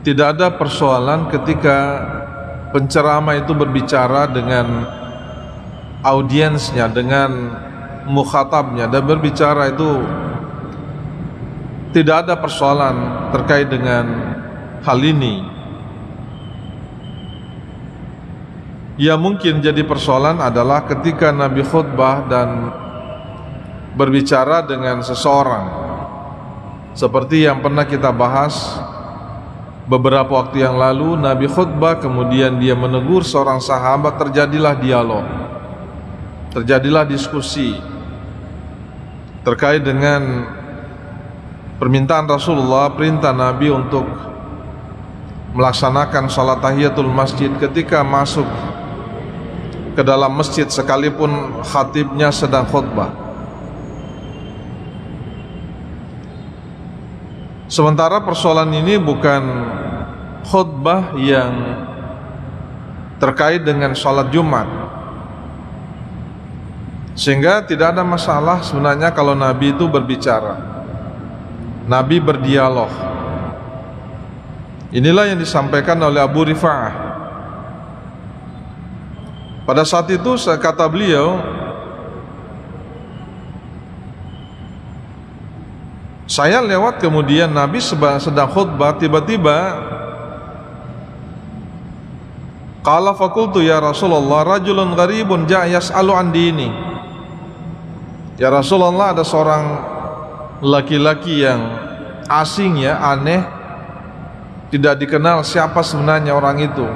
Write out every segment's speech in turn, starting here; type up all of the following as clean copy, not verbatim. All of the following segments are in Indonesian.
tidak ada persoalan ketika penceramah itu berbicara dengan audiensnya, dengan mukhatabnya, dan berbicara itu tidak ada persoalan terkait dengan hal ini. Yang mungkin jadi persoalan adalah ketika Nabi khutbah dan berbicara dengan seseorang, seperti yang pernah kita bahas beberapa waktu yang lalu. Nabi khutbah, kemudian dia menegur seorang sahabat, terjadilah dialog, terjadilah diskusi terkait dengan permintaan Rasulullah, perintah Nabi untuk melaksanakan salat tahiyatul masjid ketika masuk ke dalam masjid sekalipun khatibnya sedang khutbah. Sementara persoalan ini bukan khutbah yang terkait dengan salat Jumat, sehingga tidak ada masalah sebenarnya kalau Nabi itu berbicara, Nabi berdialog. Inilah yang disampaikan oleh Abu Rifa'ah. Pada saat itu kata beliau, saya lewat, kemudian Nabi sedang khutbah, tiba-tiba qala faqultu ya Rasulullah rajulun gharibun ja'a yas'alu an dini. Ya Rasulullah, ada seorang laki-laki yang asing, ya, aneh, tidak dikenal siapa sebenarnya orang itu.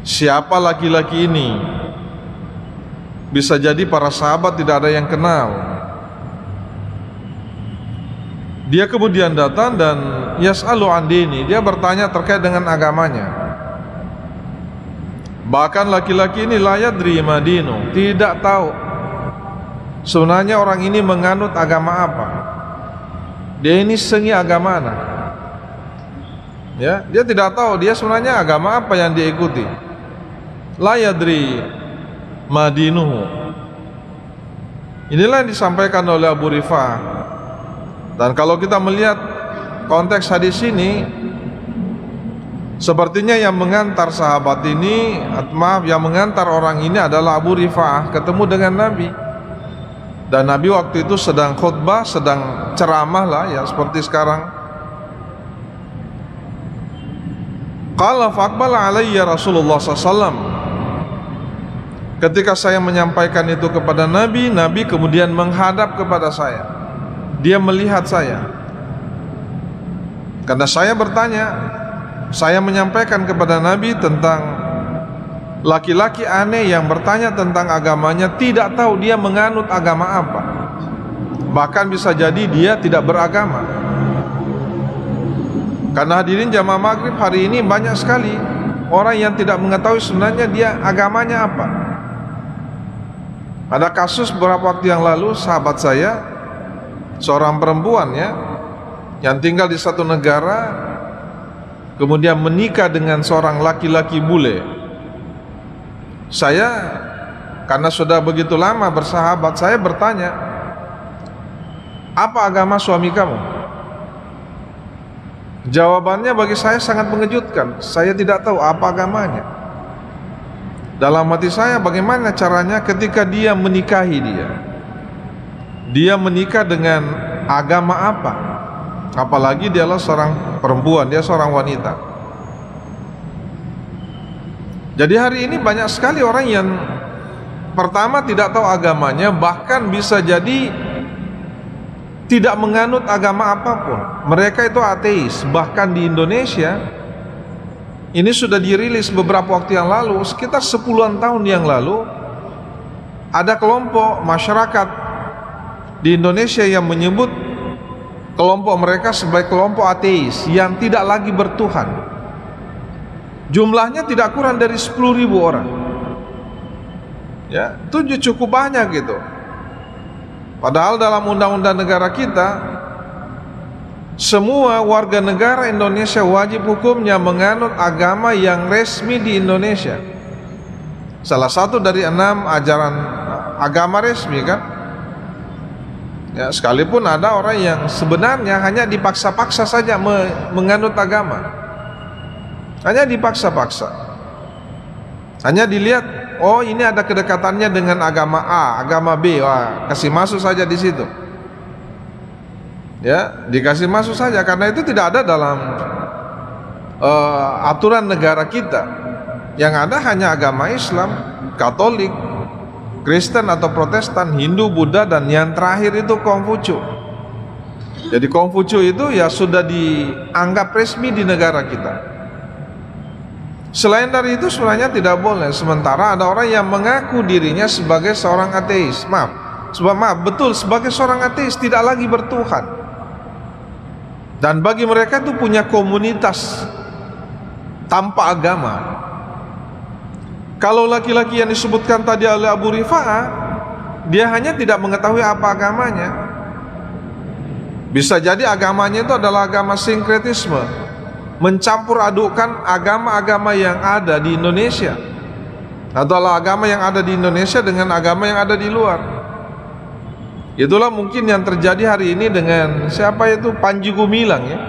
Siapa laki-laki ini? Bisa jadi para sahabat tidak ada yang kenal. Dia kemudian datang dan yas'alu an dini, dia bertanya terkait dengan agamanya. Bahkan laki-laki ini la yadri ma dinu, tidak tahu sebenarnya orang ini menganut agama apa. Dia ini sengi agama mana? Ya, dia tidak tahu dia sebenarnya agama apa yang dia ikuti. La yadri ma dinuhu. Inilah yang disampaikan oleh Abu Rifa'ah. Dan kalau kita melihat konteks hadis ini, sepertinya yang mengantar sahabat ini, yang mengantar orang ini adalah Abu Rifa'ah ketemu dengan Nabi. Dan Nabi waktu itu sedang khutbah, sedang ceramah lah, ya, seperti sekarang. Qala faqbala alayya Rasulullah SAW. Ketika saya menyampaikan itu kepada Nabi, Nabi kemudian menghadap kepada saya. Dia melihat saya, karena saya bertanya, saya menyampaikan kepada Nabi tentang laki-laki aneh yang bertanya tentang agamanya, tidak tahu dia menganut agama apa. Bahkan bisa jadi dia tidak beragama. Karena hadirin jamaah maghrib, hari ini banyak sekali orang yang tidak mengetahui sebenarnya dia agamanya apa. Ada kasus beberapa waktu yang lalu, sahabat saya, seorang perempuan, ya, yang tinggal di satu negara, kemudian menikah dengan seorang laki-laki bule. Saya, karena sudah begitu lama bersahabat, saya bertanya, apa agama suami kamu? Jawabannya bagi saya sangat mengejutkan. Saya tidak tahu apa agamanya. Dalam hati saya, bagaimana caranya ketika dia menikahi dia? Dia menikah dengan agama apa? Apalagi dia adalah seorang perempuan, dia seorang wanita. Jadi hari ini banyak sekali orang yang pertama tidak tahu agamanya, bahkan bisa jadi tidak menganut agama apapun. Mereka itu ateis. Bahkan di Indonesia ini sudah dirilis beberapa waktu yang lalu, sekitar 10-an tahun yang lalu, ada kelompok masyarakat di Indonesia yang menyebut kelompok mereka sebagai kelompok ateis yang tidak lagi bertuhan. Jumlahnya tidak kurang dari 10.000 orang. Ya, itu cukup banyak gitu. Padahal dalam undang-undang negara kita, semua warga negara Indonesia wajib hukumnya menganut agama yang resmi di Indonesia. Salah satu dari 6 ajaran agama resmi, kan? Ya, sekalipun ada orang yang sebenarnya hanya dipaksa-paksa saja menganut agama, hanya dipaksa-paksa, hanya dilihat, oh ini ada kedekatannya dengan agama A, agama B, wah kasih masuk saja di situ. Ya, dikasih masuk saja karena itu tidak ada dalam aturan negara kita. Yang ada hanya agama Islam, Katolik, Kristen atau Protestan, Hindu, Buddha, dan yang terakhir itu Konghucu. Jadi Konghucu itu ya sudah dianggap resmi di negara kita. Selain dari itu sebenarnya tidak boleh. Sementara ada orang yang mengaku dirinya sebagai seorang ateis. Betul, sebagai seorang ateis, tidak lagi bertuhan. Dan bagi mereka itu punya komunitas tanpa agama. Kalau laki-laki yang disebutkan tadi oleh Abu Rifa'ah, dia hanya tidak mengetahui apa agamanya. Bisa jadi agamanya itu adalah agama sinkretisme, mencampur adukan agama-agama yang ada di Indonesia, atau agama yang ada di Indonesia dengan agama yang ada di luar. Itulah mungkin yang terjadi hari ini dengan siapa itu, Panji Gumilang ya.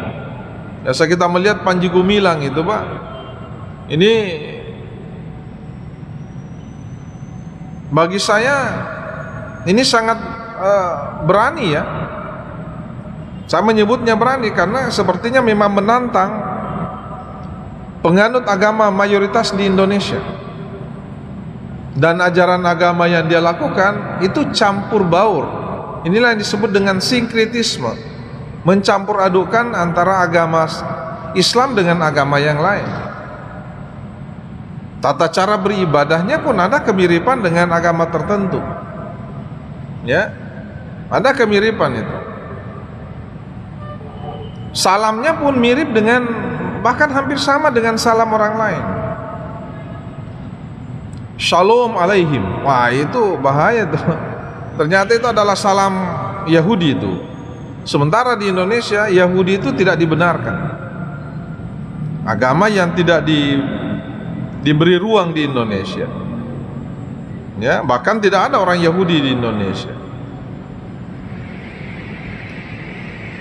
Biasa kita melihat Panji Gumilang itu, Pak, ini bagi saya ini sangat berani ya. Saya menyebutnya berani karena sepertinya memang menantang penganut agama mayoritas di Indonesia. Dan ajaran agama yang dia lakukan itu campur baur. Inilah yang disebut dengan sinkretisme, mencampur adukan antara agama Islam dengan agama yang lain. Tata cara beribadahnya pun ada kemiripan dengan agama tertentu. Ya, ada kemiripan itu. Salamnya pun mirip dengan, bahkan hampir sama dengan salam orang lain. Shalom alaihim. Wah, itu bahaya tuh. Ternyata itu adalah salam Yahudi itu. Sementara di Indonesia Yahudi itu tidak dibenarkan. Agama yang tidak diberi ruang di Indonesia. Ya, bahkan tidak ada orang Yahudi di Indonesia.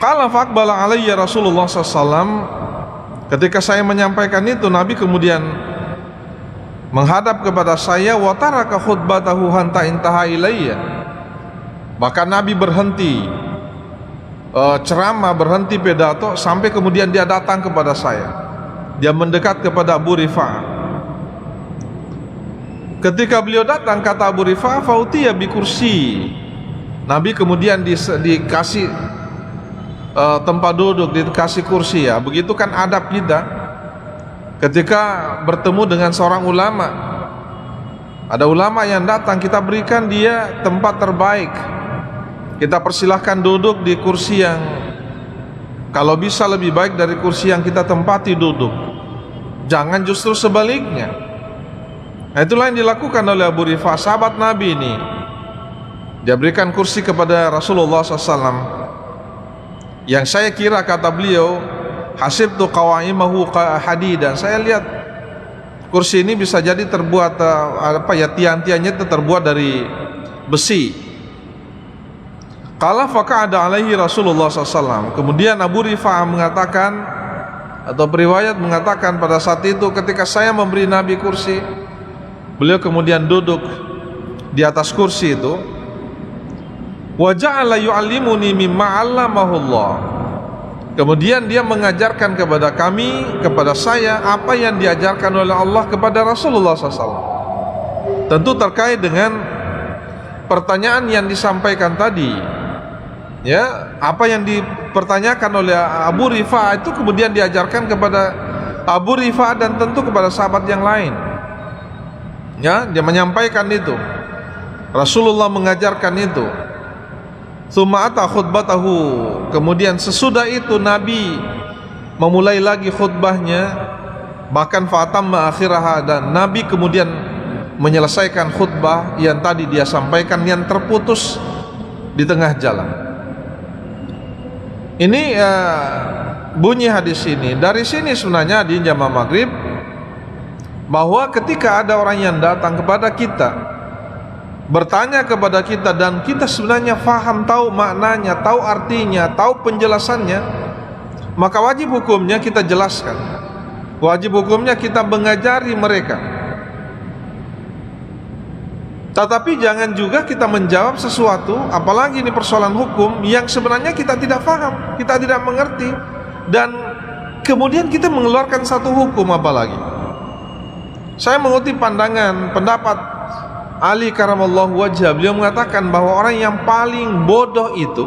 Qala faqbala alayya Rasulullah SAW. Ketika saya menyampaikan itu, Nabi kemudian menghadap kepada saya, wa taraka khutbatahu hanta intaha ilayya. Maka Nabi berhenti ceramah, berhenti pidato sampai kemudian dia datang kepada saya. Dia mendekat kepada Abu Rifa'ah. Ketika beliau datang, kata Abu Rifa'ah, fautiya bi kursi. Nabi kemudian dikasih tempat duduk, dikasih kursi ya. Begitu kan adab kita ketika bertemu dengan seorang ulama. Ada ulama yang datang, kita berikan dia tempat terbaik. Kita persilahkan duduk di kursi yang kalau bisa lebih baik dari kursi yang kita tempati duduk. Jangan justru sebaliknya. Nah, itulah yang dilakukan oleh Abu Rifa'ah, sahabat Nabi ini. Dia berikan kursi kepada Rasulullah SAW. Yang saya kira, kata beliau, hasibtu qawaimahu hadidan. Saya lihat kursi ini bisa jadi terbuat tiang-tiangnya itu terbuat dari besi. Qala faqa'ada alaihi Rasulullah SAW. Kemudian Abu Rifa'ah mengatakan, atau periwayat mengatakan, pada saat itu ketika saya memberi Nabi kursi, beliau kemudian duduk di atas kursi itu. Wa ja'ala yu'allimuni mimma 'allamahullah. Kemudian dia mengajarkan kepada kami, kepada saya, apa yang diajarkan oleh Allah kepada Rasulullah SAW. Tentu terkait dengan pertanyaan yang disampaikan tadi. Ya, apa yang dipertanyakan oleh Abu Rifa'ah itu kemudian diajarkan kepada Abu Rifa'ah dan tentu kepada sahabat yang lain. Ya, dia menyampaikan itu. Rasulullah mengajarkan itu. Tsumma ata khutbatahu. Kemudian sesudah itu Nabi memulai lagi khutbahnya, bahkan fatamma akhiraha, dan Nabi kemudian menyelesaikan khutbah yang tadi dia sampaikan yang terputus di tengah jalan. Ini bunyi hadis ini. Dari sini sebenarnya di jamaah maghrib, bahwa ketika ada orang yang datang kepada kita bertanya kepada kita dan kita sebenarnya faham, tahu maknanya, tahu artinya, tahu penjelasannya, maka wajib hukumnya kita jelaskan, wajib hukumnya kita mengajari mereka. Tetapi jangan juga kita menjawab sesuatu, apalagi ini persoalan hukum, yang sebenarnya kita tidak faham, kita tidak mengerti, dan kemudian kita mengeluarkan satu hukum apalagi. Saya mengutip pendapat Ali karamallahu wajhah. Beliau mengatakan bahwa orang yang paling bodoh itu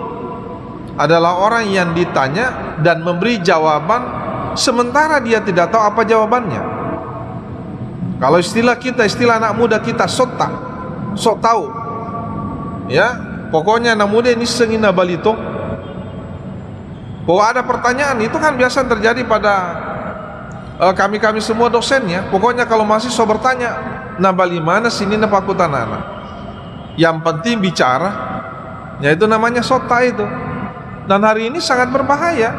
adalah orang yang ditanya dan memberi jawaban sementara dia tidak tahu apa jawabannya. Kalau istilah kita, istilah anak muda kita, sok tahu. Ya, pokoknya anak muda ini sengina balito. Bahwa ada pertanyaan itu kan biasa terjadi pada kami semua dosennya. Pokoknya kalau mahasiswa bertanya, nah bali mana sini na pakutan anak, yang penting bicara, ya itu namanya sota itu. Dan hari ini sangat berbahaya,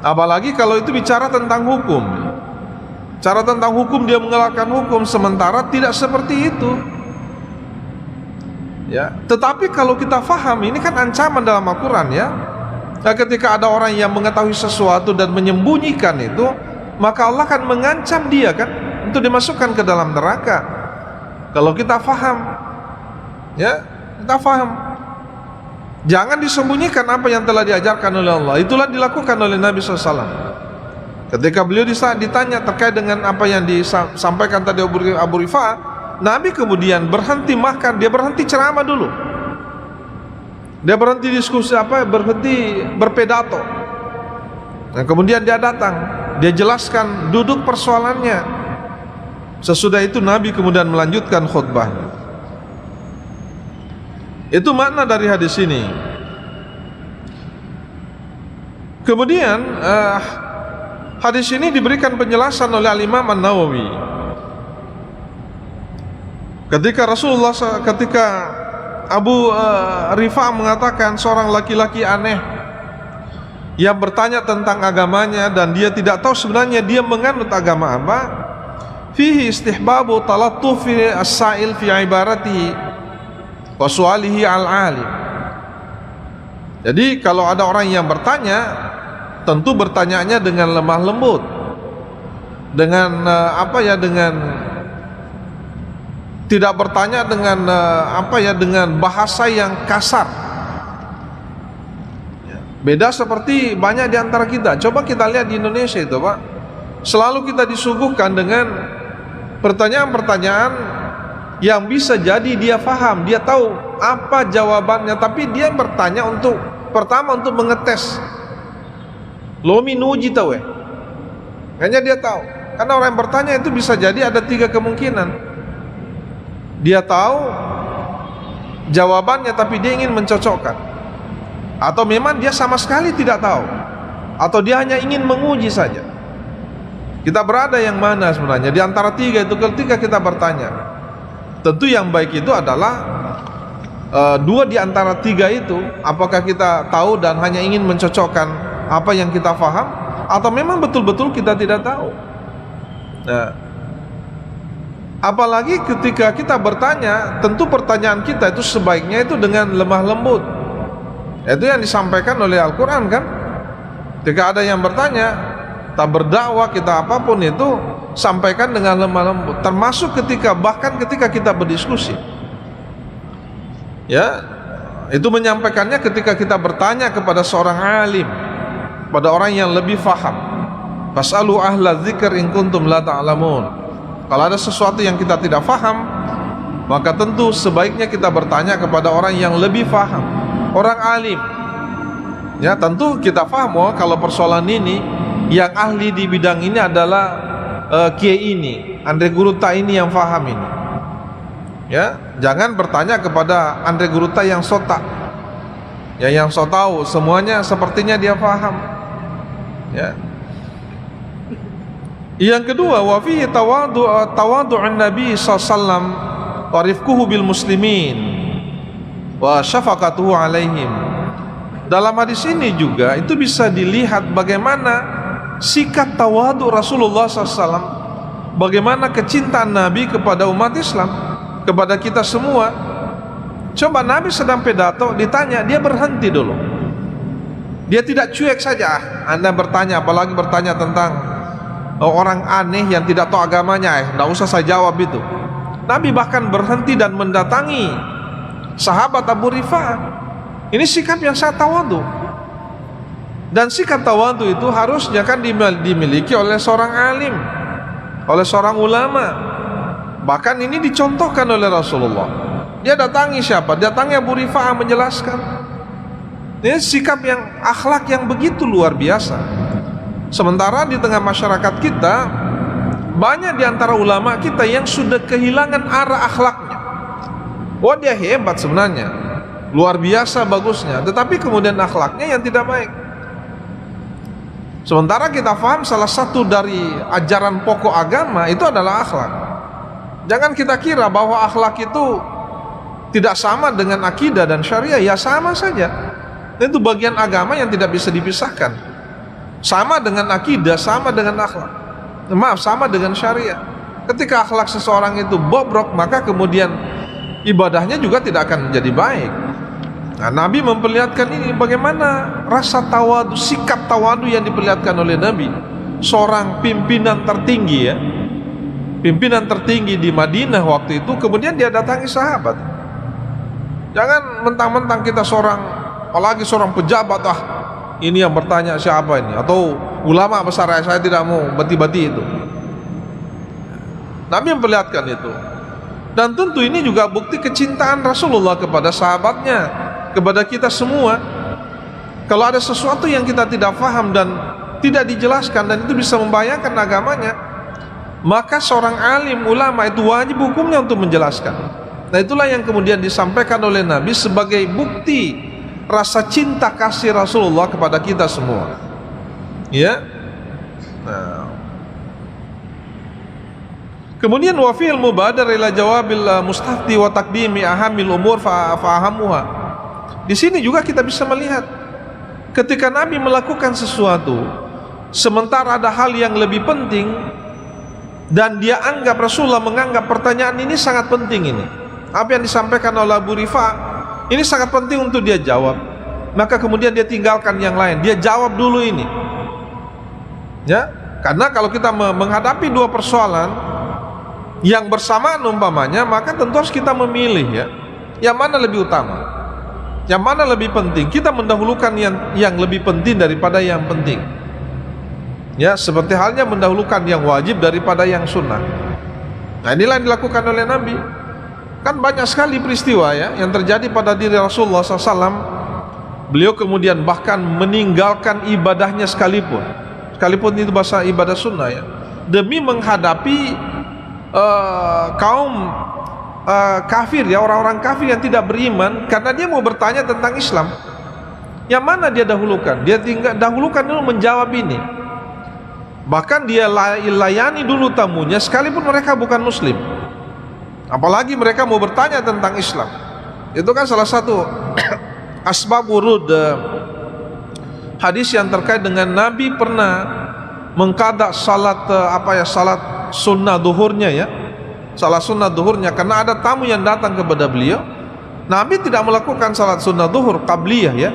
apalagi kalau itu bicara tentang hukum. Cara tentang hukum dia mengeluarkan hukum, sementara tidak seperti itu. Ya, tetapi kalau kita faham, ini kan ancaman dalam Al-Quran ya. Nah, ketika ada orang yang mengetahui sesuatu dan menyembunyikan itu, maka Allah akan mengancam dia kan untuk dimasukkan ke dalam neraka. Kalau kita faham, ya, kita faham. Jangan disembunyikan apa yang telah diajarkan oleh Allah. Itulah dilakukan oleh Nabi SAW. Ketika beliau ditanya terkait dengan apa yang disampaikan tadi Abu Rifa'ah, Nabi kemudian berhenti makan, dia berhenti ceramah dulu. Dia berhenti diskusi berhenti berpedato. Dan kemudian dia datang, dia jelaskan duduk persoalannya. Sesudah itu Nabi kemudian melanjutkan khutbah. Itu makna dari hadis ini. Kemudian hadis ini diberikan penjelasan oleh Al-Imam An-Nawawi. Ketika Abu Rifa'ah mengatakan seorang laki-laki aneh yang bertanya tentang agamanya dan dia tidak tahu sebenarnya dia menganut agama apa, fihi istihbabu talattufi as-sa'il fi ibaratihi wa su'alihi al-alim. Jadi kalau ada orang yang bertanya, tentu bertanyanya dengan lemah lembut, dengan dengan tidak bertanya dengan dengan bahasa yang kasar. Beda seperti banyak di antara kita. Coba kita lihat di Indonesia itu, Pak. Selalu kita disuguhkan dengan pertanyaan-pertanyaan yang bisa jadi dia faham, dia tahu apa jawabannya, tapi dia bertanya pertama untuk mengetes. Lomi nuji tahu kayaknya dia tahu. Karena orang yang bertanya itu bisa jadi ada 3 kemungkinan. Dia tahu jawabannya tapi dia ingin mencocokkan, atau memang dia sama sekali tidak tahu, atau dia hanya ingin menguji saja. Kita berada yang mana sebenarnya di antara 3 itu ketika kita bertanya? Tentu yang baik itu adalah 2 di antara 3 itu, apakah kita tahu dan hanya ingin mencocokkan apa yang kita faham, atau memang betul-betul kita tidak tahu. Nah, apalagi ketika kita bertanya, tentu pertanyaan kita itu sebaiknya itu dengan lemah lembut. Itu yang disampaikan oleh Al-Quran kan. Ketika ada yang bertanya, tak berdakwah kita apapun itu sampaikan dengan lemah lembut. Termasuk bahkan ketika kita berdiskusi. Ya, itu menyampaikannya ketika kita bertanya kepada seorang alim, pada orang yang lebih faham. Fas'alu ahla dzikr in kuntum la ta'lamun. Kalau ada sesuatu yang kita tidak faham, maka tentu sebaiknya kita bertanya kepada orang yang lebih faham, orang alim. Ya, tentu kita faham kalau persoalan ini yang ahli di bidang ini adalah kiai ini, Andre Guruta ini yang faham ini. Ya, jangan bertanya kepada Andre Guruta yang sota, ya, yang so tahu semuanya sepertinya dia faham. Ya. Yang kedua, wa fihi tawadu'un Nabi sallallahu wa rifquhu bil muslimin wa syafaqatuhu alaihim. Dalam hadis ini juga itu bisa dilihat bagaimana sikap tawadu Rasulullah SAW, bagaimana kecintaan Nabi kepada umat Islam, kepada kita semua, Coba Nabi sedang pidato, ditanya, dia berhenti dulu. Dia tidak cuek saja. Anda bertanya, apalagi bertanya tentang orang aneh yang tidak tahu agamanya, tidak usah saya jawab itu. Nabi bahkan berhenti dan mendatangi sahabat Abu Rifa'ah. Ini sikap yang sangat tawadhu. Dan sikap tawadhu itu harusnya kan dimiliki oleh seorang alim, oleh seorang ulama. Bahkan ini dicontohkan oleh Rasulullah. Dia datangi siapa? Datangi Abu Rifa'ah menjelaskan. Ini sikap yang, akhlak yang begitu luar biasa. Sementara di tengah masyarakat kita, banyak di antara ulama kita yang sudah kehilangan arah akhlaknya. Wah, dia hebat sebenarnya, luar biasa bagusnya, tetapi kemudian akhlaknya yang tidak baik. Sementara kita faham salah satu dari ajaran pokok agama itu adalah akhlak. Jangan kita kira bahwa akhlak itu tidak sama dengan akidah dan syariah. Ya sama saja. Itu bagian agama yang tidak bisa dipisahkan. Sama dengan akidah, sama dengan akhlak. Maaf, sama dengan syariah. Ketika akhlak seseorang itu bobrok, maka kemudian ibadahnya juga tidak akan menjadi baik. Nah, Nabi memperlihatkan ini bagaimana rasa tawadu, sikap tawadu yang diperlihatkan oleh Nabi. Seorang pimpinan tertinggi ya, pimpinan tertinggi di Madinah waktu itu, kemudian dia datangi sahabat. Jangan mentang-mentang kita seorang, apalagi seorang pejabat, ini yang bertanya siapa ini, atau ulama besar, saya tidak mau bati-bati itu. Nabi memperlihatkan itu. Dan tentu ini juga bukti kecintaan Rasulullah kepada sahabatnya, kepada kita semua. Kalau ada sesuatu yang kita tidak faham dan tidak dijelaskan dan itu bisa membahayakan agamanya, maka seorang alim ulama itu wajib hukumnya untuk menjelaskan. Nah, itulah yang kemudian disampaikan oleh Nabi sebagai bukti rasa cinta kasih Rasulullah kepada kita semua. Ya. Nah. Kemudian wa fil mubadar ila jawabil mustafti wa taqdimi ahamil umur fahamuha. Di sini juga kita bisa melihat ketika Nabi melakukan sesuatu sementara ada hal yang lebih penting dan dia anggap, Rasulullah menganggap pertanyaan ini sangat penting, ini apa yang disampaikan oleh Abu Rifa'ah ini sangat penting untuk dia jawab, maka kemudian dia tinggalkan yang lain, dia jawab dulu ini ya. Karena kalau kita menghadapi dua persoalan yang bersamaan umpamanya, maka tentu harus kita memilih ya, yang mana lebih utama, yang mana lebih penting. Kita mendahulukan yang lebih penting daripada yang penting ya, seperti halnya mendahulukan yang wajib daripada yang sunnah. Nah, inilah yang dilakukan oleh Nabi. Kan banyak sekali peristiwa ya yang terjadi pada diri Rasulullah SAW. Beliau kemudian bahkan meninggalkan ibadahnya sekalipun itu bahasa ibadah sunnah ya, demi menghadapi kaum kafir ya, orang-orang kafir yang tidak beriman, karena dia mau bertanya tentang Islam. Yang mana dia dahulukan? Dia dahulukan dulu menjawab ini. Bahkan dia layani dulu tamunya sekalipun mereka bukan muslim. Apalagi mereka mau bertanya tentang Islam. Itu kan salah satu asbab wurud hadis yang terkait dengan Nabi pernah mengqada salat salat sunnah duhurnya ya, salat sunnah duhurnya, karena ada tamu yang datang kepada beliau. Nabi tidak melakukan salat sunnah duhur qabliyah ya,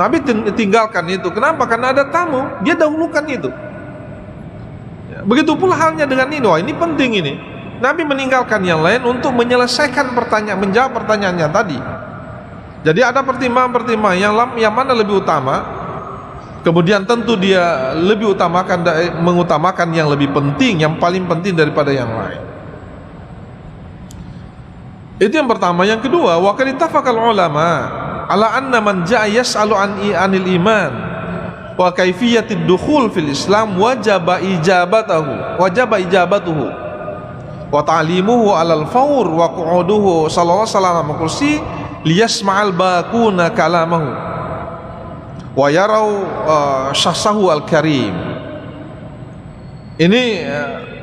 Nabi tinggalkan itu. Kenapa? Karena ada tamu, dia dahulukan itu ya. Begitu pula halnya dengan ini. Wah, ini penting ini, Nabi meninggalkan yang lain untuk menyelesaikan pertanyaan, menjawab pertanyaannya tadi. Jadi ada pertimbangan-pertimbangan yang mana lebih utama. Kemudian tentu dia lebih mengutamakan yang lebih penting, yang paling penting daripada yang lain. Itu yang pertama. Yang kedua, wa qad ittafaqal ulama ala anna man jaa yas'alu anil iman wa kaifiyatid dukhul fil Islam wajaba ijabatuhu wa ta'limuhu alal fawr wa qu'uduhu sallallahu alaihi wasallam kursi liyasma'al baquna kalamahu wa yarau syahsahu al-karim. Ini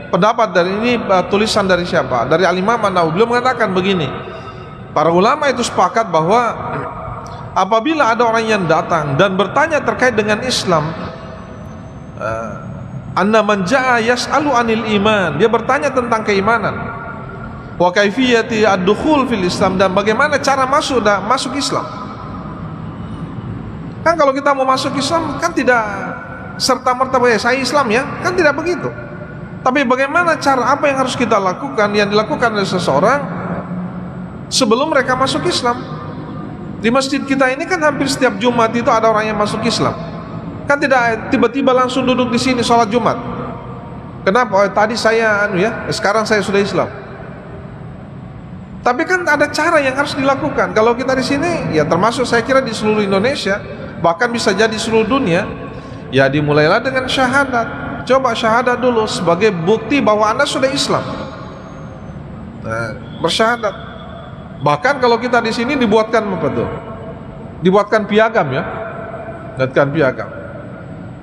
pendapat dari ini, tulisan dari siapa? Dari Al-Imam An-Nawawi. Beliau mengatakan begini, para ulama itu sepakat bahwa apabila ada orang yang datang dan bertanya terkait dengan Islam, anna man jaa yas'alu anil iman, dia bertanya tentang keimanan, wa kaifiyati ad-dukhul fil Islam, dan bagaimana cara masuk Islam. Kan kalau kita mau masuk Islam kan tidak serta-merta saya Islam ya, kan tidak begitu. Tapi bagaimana cara, apa yang harus kita lakukan, yang dilakukan oleh seseorang sebelum mereka masuk Islam. Di masjid kita ini kan hampir setiap Jumat itu ada orang yang masuk Islam. Kan tidak tiba-tiba langsung duduk di sini sholat Jumat. Kenapa? Oh, tadi saya sekarang saya sudah Islam. Tapi kan ada cara yang harus dilakukan. Kalau kita di sini, ya termasuk saya kira di seluruh Indonesia, bahkan bisa jadi seluruh dunia, ya dimulailah dengan syahadat. Coba syahadat dulu sebagai bukti bahwa Anda sudah Islam. Nah, bersyahadat. Bahkan kalau kita di sini dibuatkan apa tuh? Dibuatkan piagam ya. Dibuatkan piagam.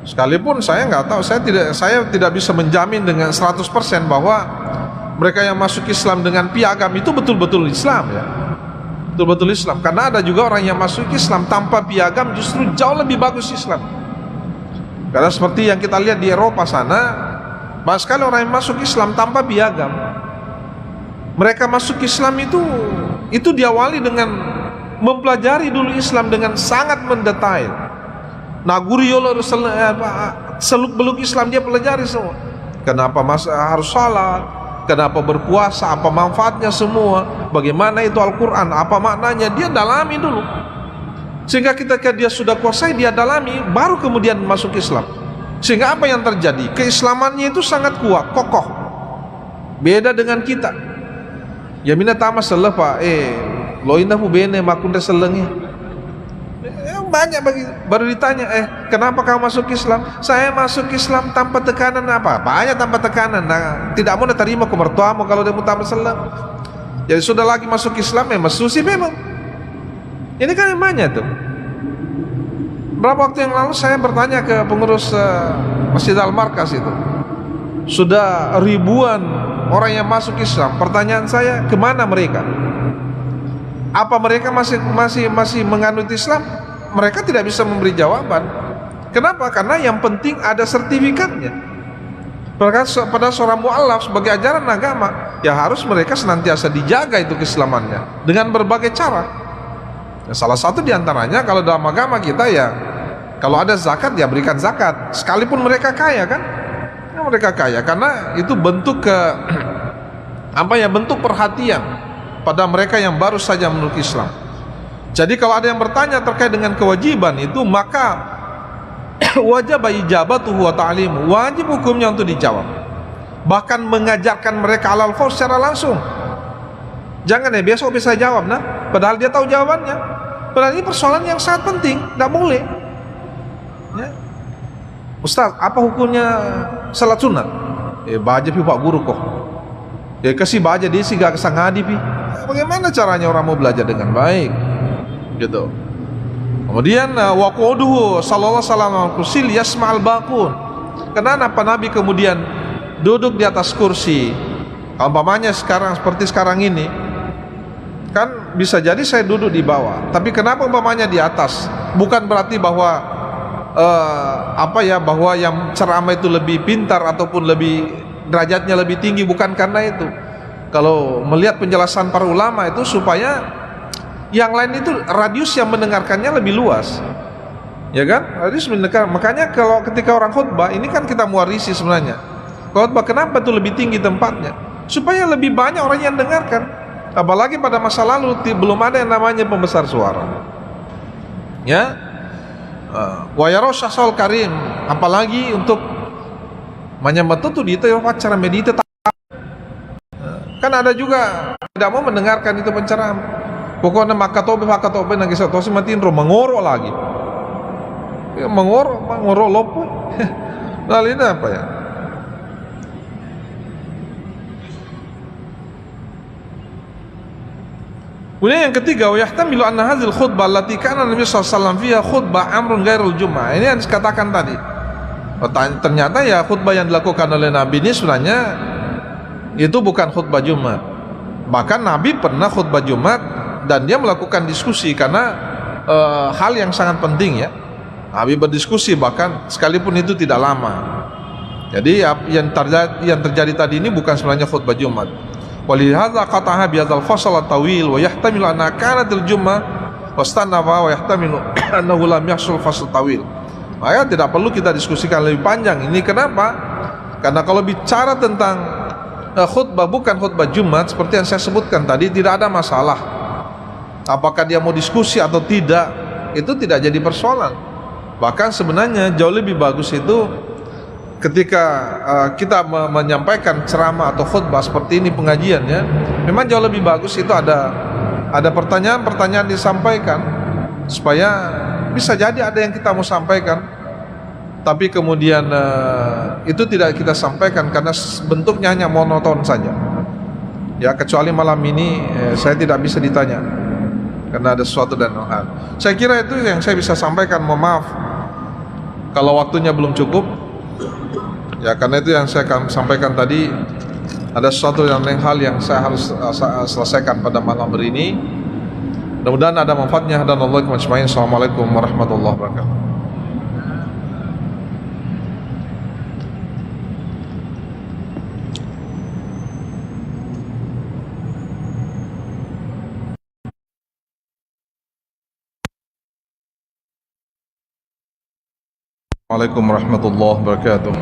Sekalipun saya nggak tahu, saya tidak bisa menjamin dengan 100% bahwa mereka yang masuk Islam dengan piagam itu betul-betul Islam ya. Betul-betul Islam. Karena ada juga orang yang masuk Islam tanpa piagam justru jauh lebih bagus Islam. Karena seperti yang kita lihat di Eropa sana, banyak sekali orang yang masuk Islam tanpa piagam. Mereka masuk Islam itu diawali dengan mempelajari dulu Islam dengan sangat mendetail. Naguriolo seluk-beluk Islam dia pelajari semua. Kenapa harus salat, kenapa berpuasa, apa manfaatnya semua, bagaimana itu Al-Quran, apa maknanya, dia dalami dulu. Sehingga ketika dia sudah kuasai, dia dalami, baru kemudian masuk Islam. Sehingga apa yang terjadi? Keislamannya itu sangat kuat, kokoh. Beda dengan kita. Ya mina tama selepa, lo indah bene makunda selengnya. Banyak baru ditanya, kenapa kamu masuk Islam? Saya masuk Islam tanpa tekanan apa? Banyak tanpa tekanan. Nah, tidak mau terima ke mertuamu kalau dia mutama selam. Jadi sudah lagi masuk Islam memang susi memang. Ini kan emangnya tuh. Berapa waktu yang lalu saya bertanya ke pengurus Masjid Al-Markas itu. Sudah ribuan orang yang masuk Islam. Pertanyaan saya, kemana mereka? Apa mereka masih menganut Islam? Mereka tidak bisa memberi jawaban. Kenapa? Karena yang penting ada sertifikatnya. Pada seorang mu'alaf sebagai ajaran agama, ya harus mereka senantiasa dijaga itu keislamannya dengan berbagai cara. Ya, salah satu diantaranya kalau dalam agama kita ya, kalau ada zakat ya berikan zakat, sekalipun mereka kaya kan? Ya, mereka kaya karena itu bentuk bentuk perhatian pada mereka yang baru saja menurut Islam. Jadi kalau ada yang bertanya terkait dengan kewajiban itu, maka wajib ijabatuhu wa ta'limu, wajib hukumnya untuk dijawab. Bahkan mengajarkan mereka alal fauz secara langsung. Jangan besok bisa jawab padahal dia tahu jawabannya. Padahal ini persoalan yang sangat penting, tidak boleh. Ya. Ustaz, apa hukumnya salat sunat? Baca pi Pak Guru kok. Kasih baca dia sih gak kesangadi pi. Bagaimana caranya orang mau belajar dengan baik? Gitu. Kemudian waquduhu sallallahu alaihi wasallam kursil yasma'al baqun. Kenapa Nabi kemudian duduk di atas kursi? Umpamanya seperti sekarang ini, kan bisa jadi saya duduk di bawah. Tapi kenapa umpamanya di atas? Bukan berarti bahwa bahwa yang ceramah itu lebih pintar ataupun lebih derajatnya lebih tinggi, bukan karena itu. Kalau melihat penjelasan para ulama itu supaya yang lain itu radius yang mendengarkannya lebih luas, ya kan? Radius mendengar. Makanya kalau ketika orang khutbah ini kan kita mewarisi sebenarnya. Khutbah kenapa itu lebih tinggi tempatnya? Supaya lebih banyak orang yang dengarkan. Apalagi pada masa lalu belum ada yang namanya pembesar suara. Ya, wa yarashul karim. Apalagi untuk menyambut tuh itu cara meditasi. Kan ada juga tidak mau mendengarkan itu pencerahan. Pokoknya makatobe nang kisah tosi matiin mengoro lagi. Ya, mengoro lopo. Lalu ini apa ya? Kemudian yang ketiga, yahtamilu anna hadhil khutbah allati kana Nabi sallallahu alaihi wasallam fiha khutbah amrun ghairul jum'ah. Ini yang dikatakan tadi. Ternyata ya khutbah yang dilakukan oleh Nabi ini sebenarnya itu bukan khutbah Jumat. Bahkan Nabi pernah khutbah Jumat dan dia melakukan diskusi karena hal yang sangat penting ya. Nabi berdiskusi bahkan sekalipun itu tidak lama. Jadi yang terjadi tadi ini bukan sebenarnya khutbah Jumat. Walihadza qataha bihadzal fasal tawil wa yahtamilu anna kanatil jummah wastanafa wa yahtamilu annahu lam yahsul fasl tawil. Maka tidak perlu kita diskusikan lebih panjang. Ini kenapa? Karena kalau bicara tentang khutbah bukan khutbah Jumat seperti yang saya sebutkan tadi, tidak ada masalah. Apakah dia mau diskusi atau tidak, itu tidak jadi persoalan. Bahkan sebenarnya jauh lebih bagus itu ketika kita menyampaikan ceramah atau khutbah seperti ini pengajiannya, memang jauh lebih bagus itu ada pertanyaan-pertanyaan disampaikan, supaya bisa jadi ada yang kita mau sampaikan, tapi kemudian itu tidak kita sampaikan karena bentuknya hanya monoton saja. Ya, kecuali malam ini saya tidak bisa ditanya karena ada sesuatu dan hal. Saya kira itu yang saya bisa sampaikan. Mohon maaf kalau waktunya belum cukup. Ya, karena itu yang saya akan sampaikan tadi, ada sesuatu yang lain hal yang saya harus selesaikan pada malam hari ini. Mudah-mudahan ada manfaatnya. Dan Allah majma'in. Assalamualaikum warahmatullahi wabarakatuh. Assalamualaikum warahmatullahi wabarakatuh.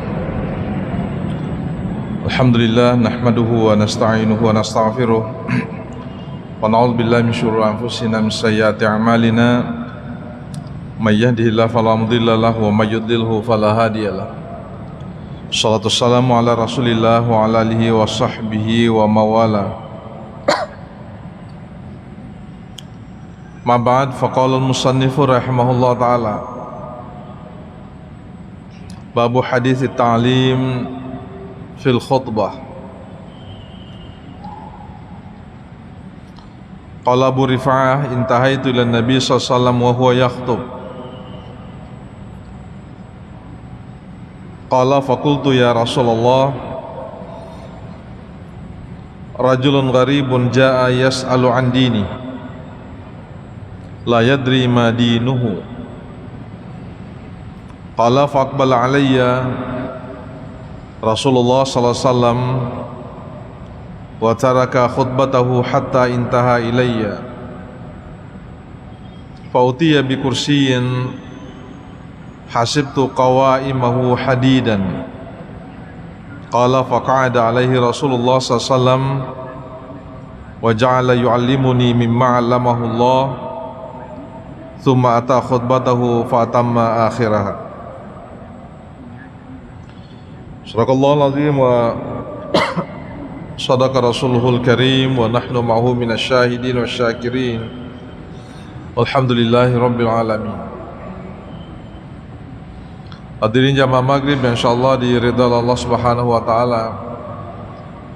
Alhamdulillah nahmaduhu wa nasta'inuhu wa nastaghfiruh wa na'udzu billahi min syururi anfusina min sayyiati a'malina may yahdihillahu fala mudilla lahu wa may yudlilhu fala hadiyalah. Shalatu wassalamu ala Rasulillah wa ala alihi wa sahbihi wa mawala. Ma ba'd, faqala al-musannifu rahimahullah ta'ala babu hadis ta'lim fil khutbah. Qala Abu Rifa'ah intahaitu ila Nabi sallallahu alaihi wasallam wa huwa yakhutub. Qala faqultu ya Rasulullah, rajulun gharibun jaa yas'alu an dini la yadri ma dinuhu. Qala faqbala alayya Rasulullah sallallahu alaihi wasallam wa taraka khutbatahu hatta intaha ilayya fa utiya bi kursiyyin hasibtu qawaimahu hadidan. Qala faqa'ada alaihi Rasulullah sallallahu alaihi wasallam wa ja'ala yu'allimuni mimma 'allamahu Allah thumma ata khutbatahu fa atamma akhiraha. Sadaqallahul azim wa sadaqa rasuluhul karim wa nahnu ma'hu minasy syahidin wasyakirin. Alhamdulillahi rabbil alamin. Hadirin jamaah maghrib yang insyaallah diridha Allah Subhanahu wa taala.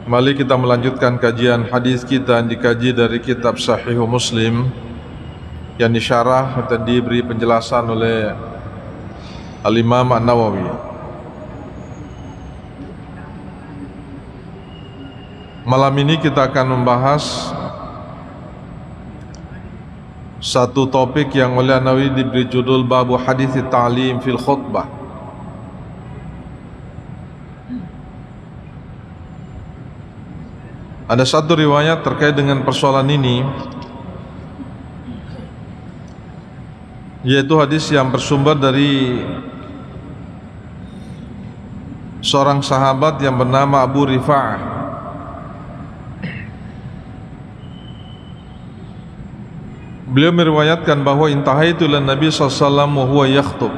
Mari kita melanjutkan kajian hadis kita yang dikaji dari kitab Sahih Muslim yang disyarah dan diberi penjelasan oleh Al-Imam An-Nawawi. Malam ini kita akan membahas satu topik yang oleh Nawawi diberi judul babu hadis ta'lim fil khutbah. Ada satu riwayat terkait dengan persoalan ini, yaitu hadis yang bersumber dari seorang sahabat yang bernama Abu Rifa'ah. Beliau meriwayatkan bahwa intahaitu ila Nabi sallallahu alaihi wasallam wa huwa yakhutub.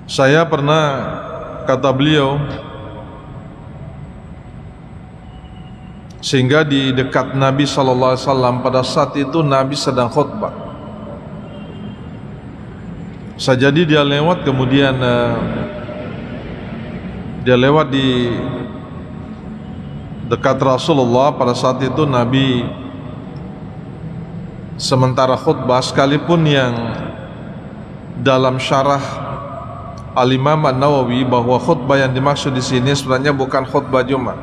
Saya pernah, kata beliau, sehingga di dekat Nabi sallallahu alaihi wasallam pada saat itu Nabi sedang khutbah. Sajadi dia lewat, kemudian dia lewat di dekat Rasulullah. Pada saat itu Nabi sementara khutbah, sekalipun yang dalam syarah Al-Imam An-Nawawi bahwa khutbah yang dimaksud di sini sebenarnya bukan khutbah Jumat.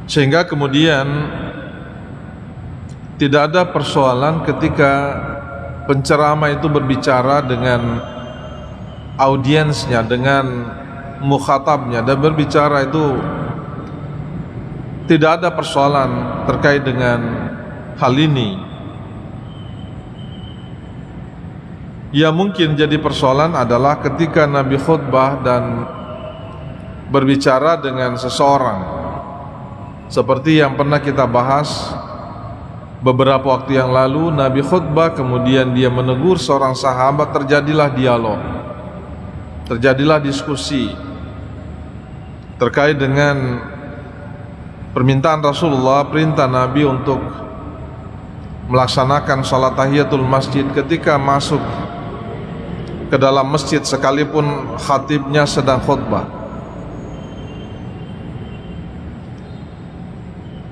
Sehingga kemudian tidak ada persoalan ketika penceramah itu berbicara dengan audiensnya, dengan mukhatabnya, dan berbicara itu tidak ada persoalan terkait dengan hal ini. Yang mungkin jadi persoalan adalah ketika Nabi khutbah dan berbicara dengan seseorang, seperti yang pernah kita bahas beberapa waktu yang lalu. Nabi khutbah, kemudian dia menegur seorang sahabat, terjadilah dialog, terjadilah diskusi terkait dengan permintaan Rasulullah, perintah Nabi untuk melaksanakan salat tahiyatul masjid ketika masuk ke dalam masjid sekalipun khatibnya sedang khutbah.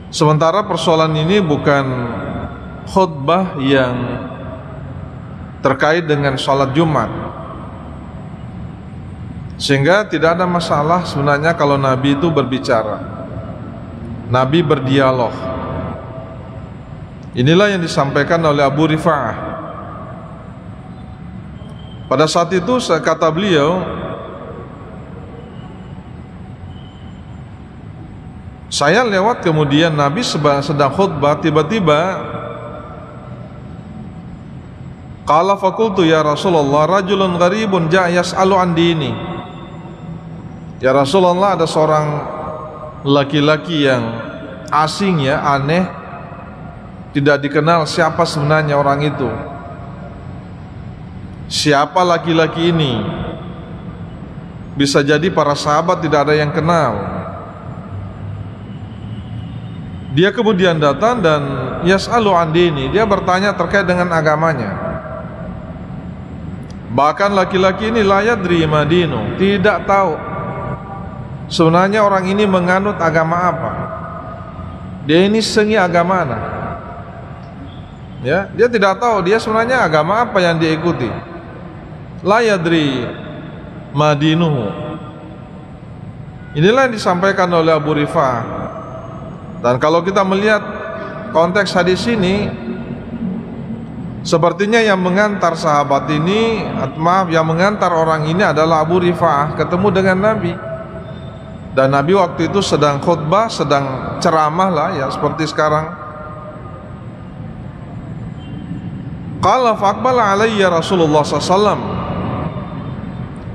Sementara persoalan ini bukan khutbah yang terkait dengan salat Jumat, sehingga tidak ada masalah sebenarnya kalau Nabi itu berbicara, Nabi berdialog. Inilah yang disampaikan oleh Abu Rifa'ah. Pada saat itu kata beliau, saya lewat, kemudian Nabi sedang khutbah, tiba-tiba qala faqultu ya Rasulullah rajulun gharibun ja'a yas'alu an dini. Ya Rasulullah, ada seorang laki-laki yang asing, ya, aneh, tidak dikenal siapa sebenarnya orang itu. Siapa laki-laki ini? Bisa jadi para sahabat tidak ada yang kenal. Dia kemudian datang dan yas'alu an dini, dia bertanya terkait dengan agamanya. Bahkan laki-laki ini la yadri ma dinu, tidak tahu sebenarnya orang ini menganut agama apa. Dia ini sengi agama mana? Ya, dia tidak tahu dia sebenarnya agama apa yang dia ikuti. La yadri ma dinuhu. Inilah yang disampaikan oleh Abu Rifa'ah. Dan kalau kita melihat konteks hadis ini, sepertinya yang mengantar sahabat ini, yang mengantar orang ini adalah Abu Rifa'ah ketemu dengan Nabi. Dan Nabi waktu itu sedang khutbah, sedang ceramah lah, ya, seperti sekarang. Qala faqbala alayya Rasulullah SAW.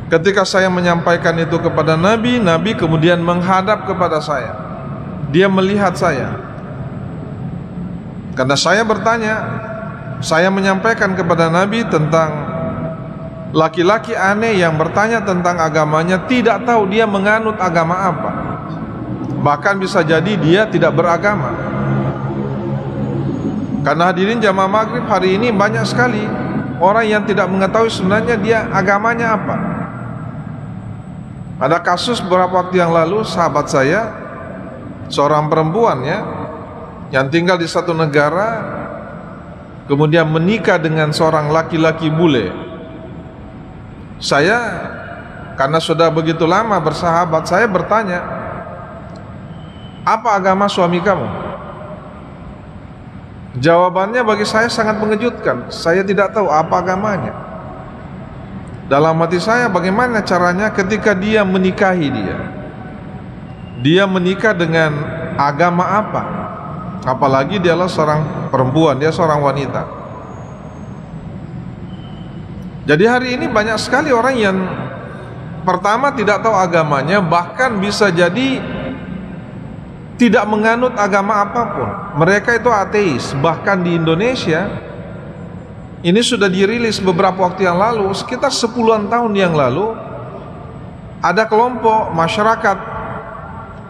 Ketika saya menyampaikan itu kepada Nabi, Nabi kemudian menghadap kepada saya. Dia melihat saya. Karena saya bertanya, saya menyampaikan kepada Nabi tentang laki-laki aneh yang bertanya tentang agamanya, tidak tahu dia menganut agama apa. Bahkan bisa jadi dia tidak beragama. Karena hadirin jamaah maghrib, hari ini banyak sekali orang yang tidak mengetahui sebenarnya dia agamanya apa. Ada kasus beberapa waktu yang lalu, sahabat saya, seorang perempuan, ya, yang tinggal di satu negara, kemudian menikah dengan seorang laki-laki bule. Saya, karena sudah begitu lama bersahabat, saya bertanya, apa agama suami kamu? Jawabannya bagi saya sangat mengejutkan. Saya tidak tahu apa agamanya. Dalam hati saya, bagaimana caranya ketika dia menikahi dia? Dia menikah dengan agama apa? Apalagi dia adalah seorang perempuan, dia seorang wanita. Jadi hari ini banyak sekali orang yang pertama tidak tahu agamanya, bahkan bisa jadi tidak menganut agama apapun. Mereka itu ateis. Bahkan di Indonesia ini sudah dirilis beberapa waktu yang lalu, sekitar 10-an tahun yang lalu, ada kelompok masyarakat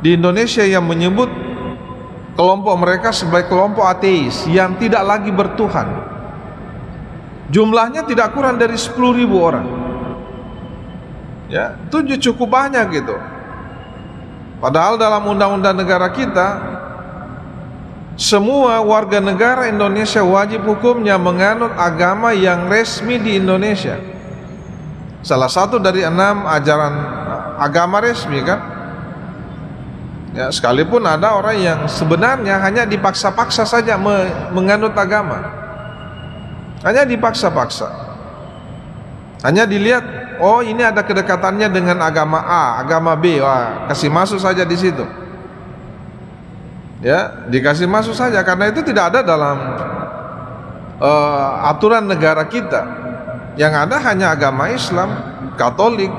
di Indonesia yang menyebut kelompok mereka sebagai kelompok ateis yang tidak lagi bertuhan. Jumlahnya tidak kurang dari 10.000 orang. Ya, itu cukup banyak gitu. Padahal dalam undang-undang negara kita, semua warga negara Indonesia wajib hukumnya menganut agama yang resmi di Indonesia. Salah satu dari 6 ajaran agama resmi, kan? Ya, sekalipun ada orang yang sebenarnya hanya dipaksa-paksa saja menganut agama. Hanya dipaksa-paksa. Hanya dilihat, oh ini ada kedekatannya dengan agama A, agama B, wah kasih masuk saja di situ. Ya, dikasih masuk saja karena itu tidak ada dalam aturan negara kita. Yang ada hanya agama Islam, Katolik,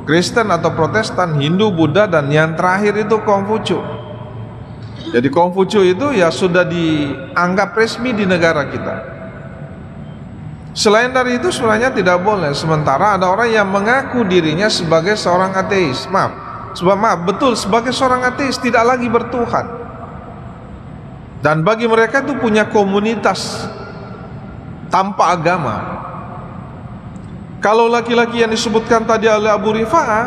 Kristen atau Protestan, Hindu, Buddha, dan yang terakhir itu Konghucu. Jadi Konghucu itu ya sudah dianggap resmi di negara kita. Selain dari itu sebenarnya tidak boleh. Sementara ada orang yang mengaku dirinya sebagai seorang ateis. Maaf, betul, sebagai seorang ateis, tidak lagi bertuhan. Dan bagi mereka itu punya komunitas tanpa agama. Kalau laki-laki yang disebutkan tadi oleh Abu Rifa'ah,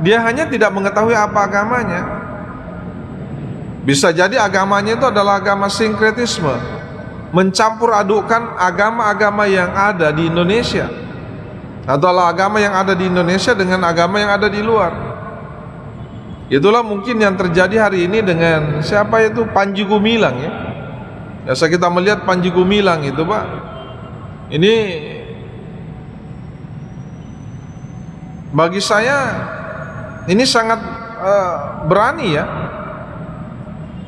dia hanya tidak mengetahui apa agamanya. Bisa jadi agamanya itu adalah agama sinkretisme, mencampur adukan agama-agama yang ada di Indonesia, atau agama yang ada di Indonesia dengan agama yang ada di luar. Itulah mungkin yang terjadi hari ini dengan siapa itu, Panji Gumilang ya. Biasa kita melihat Panji Gumilang itu, Pak, ini bagi saya ini sangat berani ya.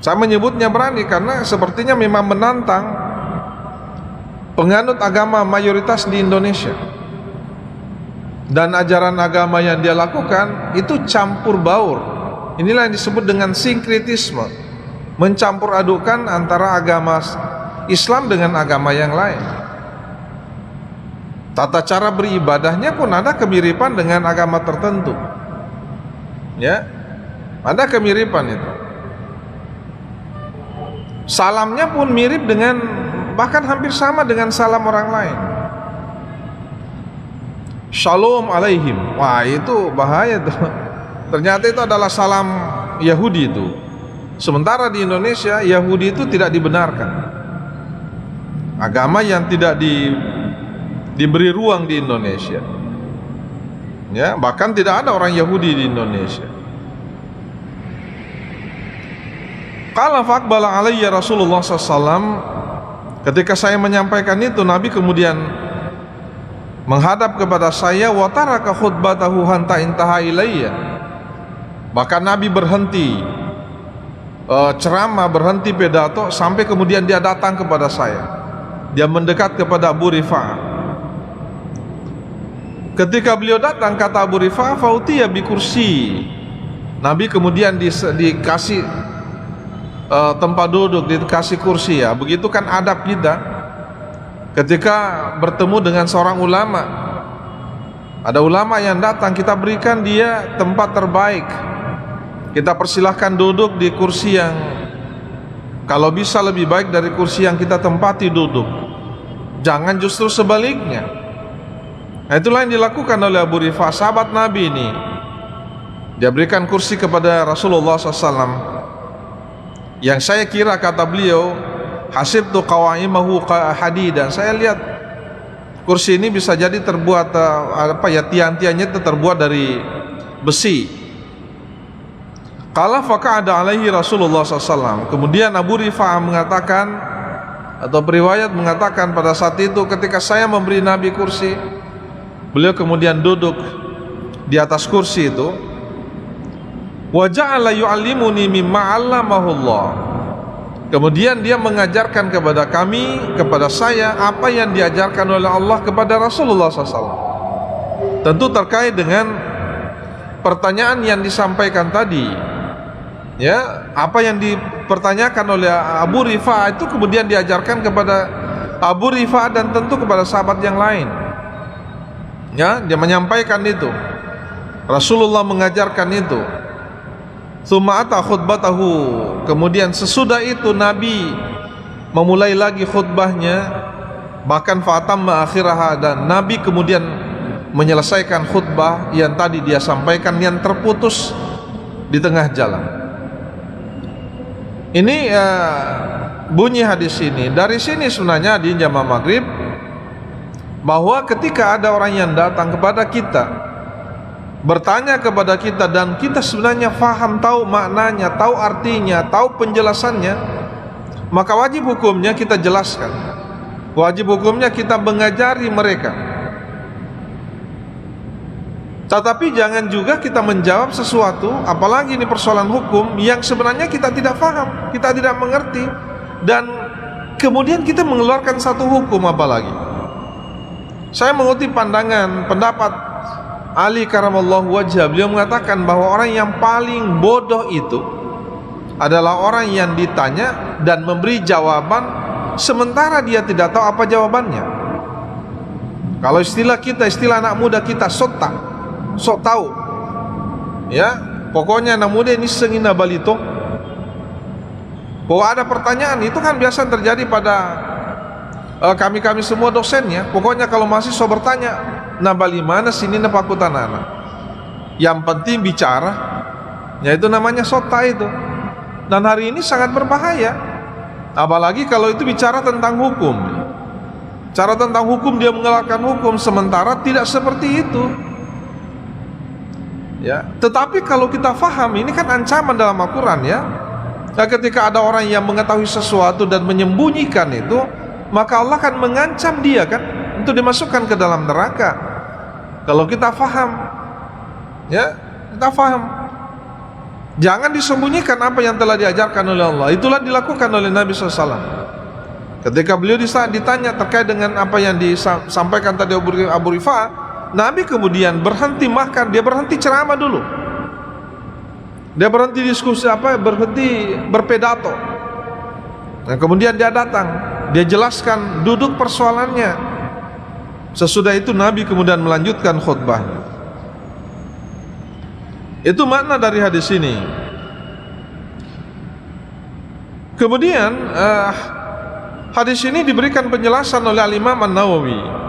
Saya menyebutnya berani karena sepertinya memang menantang penganut agama mayoritas di Indonesia. Dan ajaran agama yang dia lakukan itu campur baur. Inilah yang disebut dengan sinkretisme, mencampur adukan antara agama Islam dengan agama yang lain. Tata cara beribadahnya pun ada kemiripan dengan agama tertentu. Ya, ada kemiripan itu. Salamnya pun mirip dengan, bahkan hampir sama dengan salam orang lain. Shalom alaihim. Wah, itu bahaya tuh. Ternyata itu adalah salam Yahudi itu. Sementara di Indonesia Yahudi itu tidak dibenarkan. Agama yang tidak diberi ruang di Indonesia. Ya, bahkan tidak ada orang Yahudi di Indonesia. Qala faqbala alayya Rasulullah SAW. Ketika saya menyampaikan itu, Nabi kemudian menghadap kepada saya, wa taraka khutbatahu hanta intaha ilayya. Bahkan Nabi berhenti ceramah, berhenti pidato sampai kemudian dia datang kepada saya. Dia mendekat kepada Abu Rifa'ah. Ketika beliau datang, kata Abu Rifa'ah, fautiya bi kursi. Nabi kemudian dikasih tempat duduk, dikasih kursi ya. Begitu kan adab kita ketika bertemu dengan seorang ulama. Ada ulama yang datang, kita berikan dia tempat terbaik. Kita persilahkan duduk di kursi yang kalau bisa lebih baik dari kursi yang kita tempati duduk. Jangan justru sebaliknya. Nah, itulah yang dilakukan oleh Abu Rifa'ah, sahabat Nabi ini. Dia berikan kursi kepada Rasulullah SAW. Yang saya kira, kata beliau, hasibtu qawaimahu hadidan. Saya lihat kursi ini bisa jadi terbuat tiang-tiangnya itu terbuat dari besi. Qala faqa'ada alaihi Rasulullah SAW. Kemudian Abu Rifa'ah mengatakan, atau periwayat mengatakan, pada saat itu ketika saya memberi Nabi kursi, beliau kemudian duduk di atas kursi itu. Wa ja'ala yu'allimuni mimma 'allamahullah. Kemudian dia mengajarkan kepada kami, kepada saya, apa yang diajarkan oleh Allah kepada Rasulullah SAW. Tentu terkait dengan pertanyaan yang disampaikan tadi. Ya, apa yang dipertanyakan oleh Abu Rifa'ah itu kemudian diajarkan kepada Abu Rifa'ah dan tentu kepada sahabat yang lain. Ya, dia menyampaikan itu. Rasulullah mengajarkan itu. Tsumma khutbatahu. Kemudian sesudah itu Nabi memulai lagi khutbahnya, bahkan fatamma akhiraha, dan Nabi kemudian menyelesaikan khutbah yang tadi dia sampaikan yang terputus di tengah jalan. Ini bunyi hadis ini. Dari sini sebenarnya di jamaah maghrib bahwa ketika ada orang yang datang kepada kita, bertanya kepada kita, dan kita sebenarnya faham, tahu maknanya, tahu artinya, tahu penjelasannya, maka wajib hukumnya kita jelaskan. Wajib hukumnya kita mengajari mereka. Tetapi jangan juga kita menjawab sesuatu, apalagi ini persoalan hukum, yang sebenarnya kita tidak paham, kita tidak mengerti, dan kemudian kita mengeluarkan satu hukum. Apalagi saya mengutip pendapat Ali karamallahu wajhah. Beliau mengatakan bahwa orang yang paling bodoh itu adalah orang yang ditanya dan memberi jawaban sementara dia tidak tahu apa jawabannya. Kalau istilah kita, istilah anak muda kita, sok tahu, ya, pokoknya anak muda ini sengina balito. Bahwa ada pertanyaan itu kan biasa terjadi pada kami semua dosennya. Pokoknya kalau mahasiswa bertanya, nah bali mana sini na pakutan anak, yang penting bicara, ya itu namanya sota itu. Dan hari ini sangat berbahaya, apalagi kalau itu bicara tentang hukum. Cara tentang hukum dia mengeluarkan hukum, sementara tidak seperti itu. Ya, tetapi kalau kita faham, ini kan ancaman dalam Al-Quran, ya. Nah, ketika ada orang yang mengetahui sesuatu dan menyembunyikan itu, maka Allah akan mengancam dia kan untuk dimasukkan ke dalam neraka. Kalau kita faham, ya, kita faham. Jangan disembunyikan apa yang telah diajarkan oleh Allah. Itulah dilakukan oleh Nabi SAW. Ketika beliau ditanya terkait dengan apa yang disampaikan tadi Abu Rifa'ah, Nabi kemudian berhenti makan, dia berhenti ceramah dulu, dia berhenti diskusi, berhenti berpedato. Dan kemudian dia datang, dia jelaskan duduk persoalannya. Sesudah itu Nabi kemudian melanjutkan khutbah. Itu makna dari hadis ini. Kemudian hadis ini diberikan penjelasan oleh Al-Imam An-Nawawi.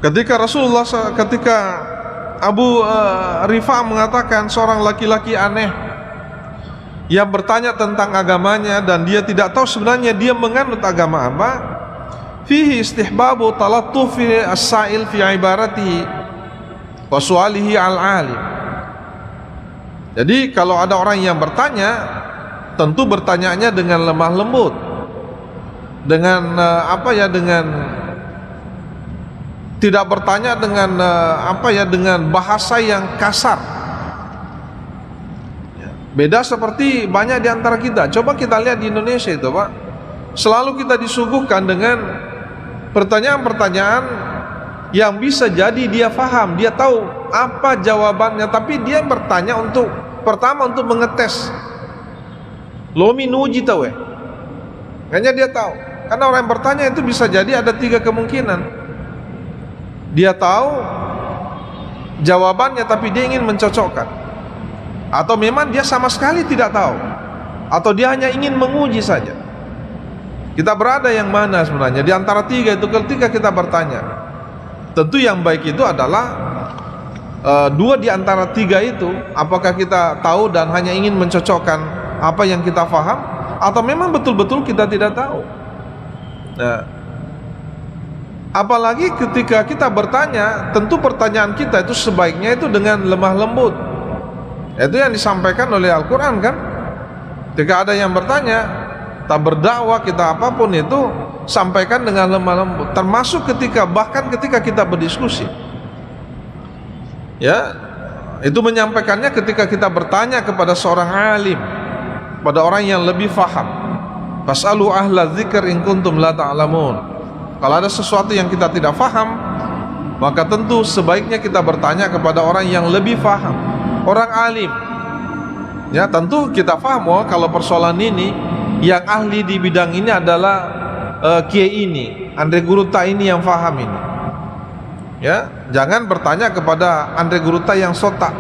Ketika Abu Rifa'ah mengatakan seorang laki-laki aneh yang bertanya tentang agamanya dan dia tidak tahu sebenarnya dia menganut agama apa, fihi istihbabu talattufi as-sa'il fi ibaratihi wa su'alihi al-alim. Jadi kalau ada orang yang bertanya, tentu bertanyaannya dengan lemah lembut, dengan dengan tidak bertanya dengan dengan bahasa yang kasar. Beda seperti banyak di antara kita. Coba kita lihat di Indonesia itu, Pak, selalu kita disuguhkan dengan pertanyaan-pertanyaan yang bisa jadi dia faham, dia tahu apa jawabannya, tapi dia bertanya untuk mengetes. Lomi nuji tahu hanya dia tahu. Karena orang yang bertanya itu bisa jadi ada 3 kemungkinan. Dia tahu jawabannya tapi dia ingin mencocokkan, atau memang dia sama sekali tidak tahu, atau dia hanya ingin menguji saja. Kita berada yang mana sebenarnya di antara 3 itu ketika kita bertanya? Tentu yang baik itu adalah 2 di antara 3 itu. Apakah kita tahu dan hanya ingin mencocokkan apa yang kita faham, atau memang betul-betul kita tidak tahu. Nah, apalagi ketika kita bertanya, tentu pertanyaan kita itu sebaiknya itu dengan lemah lembut. Itu yang disampaikan oleh Al-Quran kan. Ketika ada yang bertanya, tak berdakwah kita apapun itu sampaikan dengan lemah lembut. Termasuk bahkan ketika kita berdiskusi, ya, itu menyampaikannya ketika kita bertanya kepada seorang alim, pada orang yang lebih faham. Fas'alu ahla dzikr in kuntum la ta'lamun. Kalau ada sesuatu yang kita tidak faham, maka tentu sebaiknya kita bertanya kepada orang yang lebih faham, orang alim. Ya, tentu kita faham kalau persoalan ini yang ahli di bidang ini adalah kiai ini, Andre Guruta ini yang faham ini. Ya, jangan bertanya kepada Andre Guruta yang sota,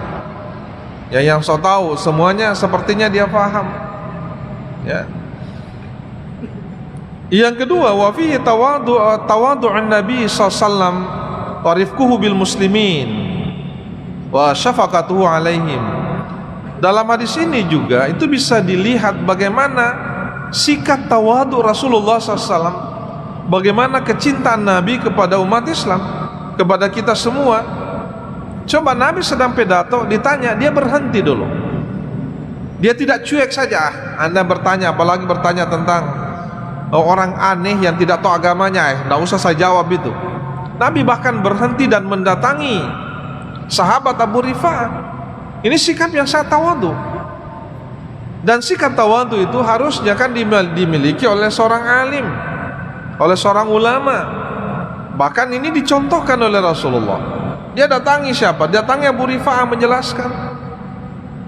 ya, yang so tahu semuanya sepertinya dia faham. Ya. Yang kedua, wa fihi tawadu'un Nabi sallallahu alaihi wasallam wa rifquhu bil muslimin wa syafaqatuhu alaihim. Dalam hadis ini juga itu bisa dilihat bagaimana sikap tawadu Rasulullah SAW, bagaimana kecintaan Nabi kepada umat Islam, kepada kita semua. Coba Nabi sedang pidato, ditanya, dia berhenti dulu. Dia tidak cuek saja. Anda bertanya, apalagi bertanya tentang orang aneh yang tidak tahu agamanya, tidak usah saya jawab itu. Nabi bahkan berhenti dan mendatangi sahabat Abu Rifa'ah. Ini sikap yang sangat tawadhu. Dan sikap tawadhu itu harusnya kan dimiliki oleh seorang alim, oleh seorang ulama. Bahkan ini dicontohkan oleh Rasulullah. Dia datangi siapa? Datangi Abu Rifa'ah menjelaskan.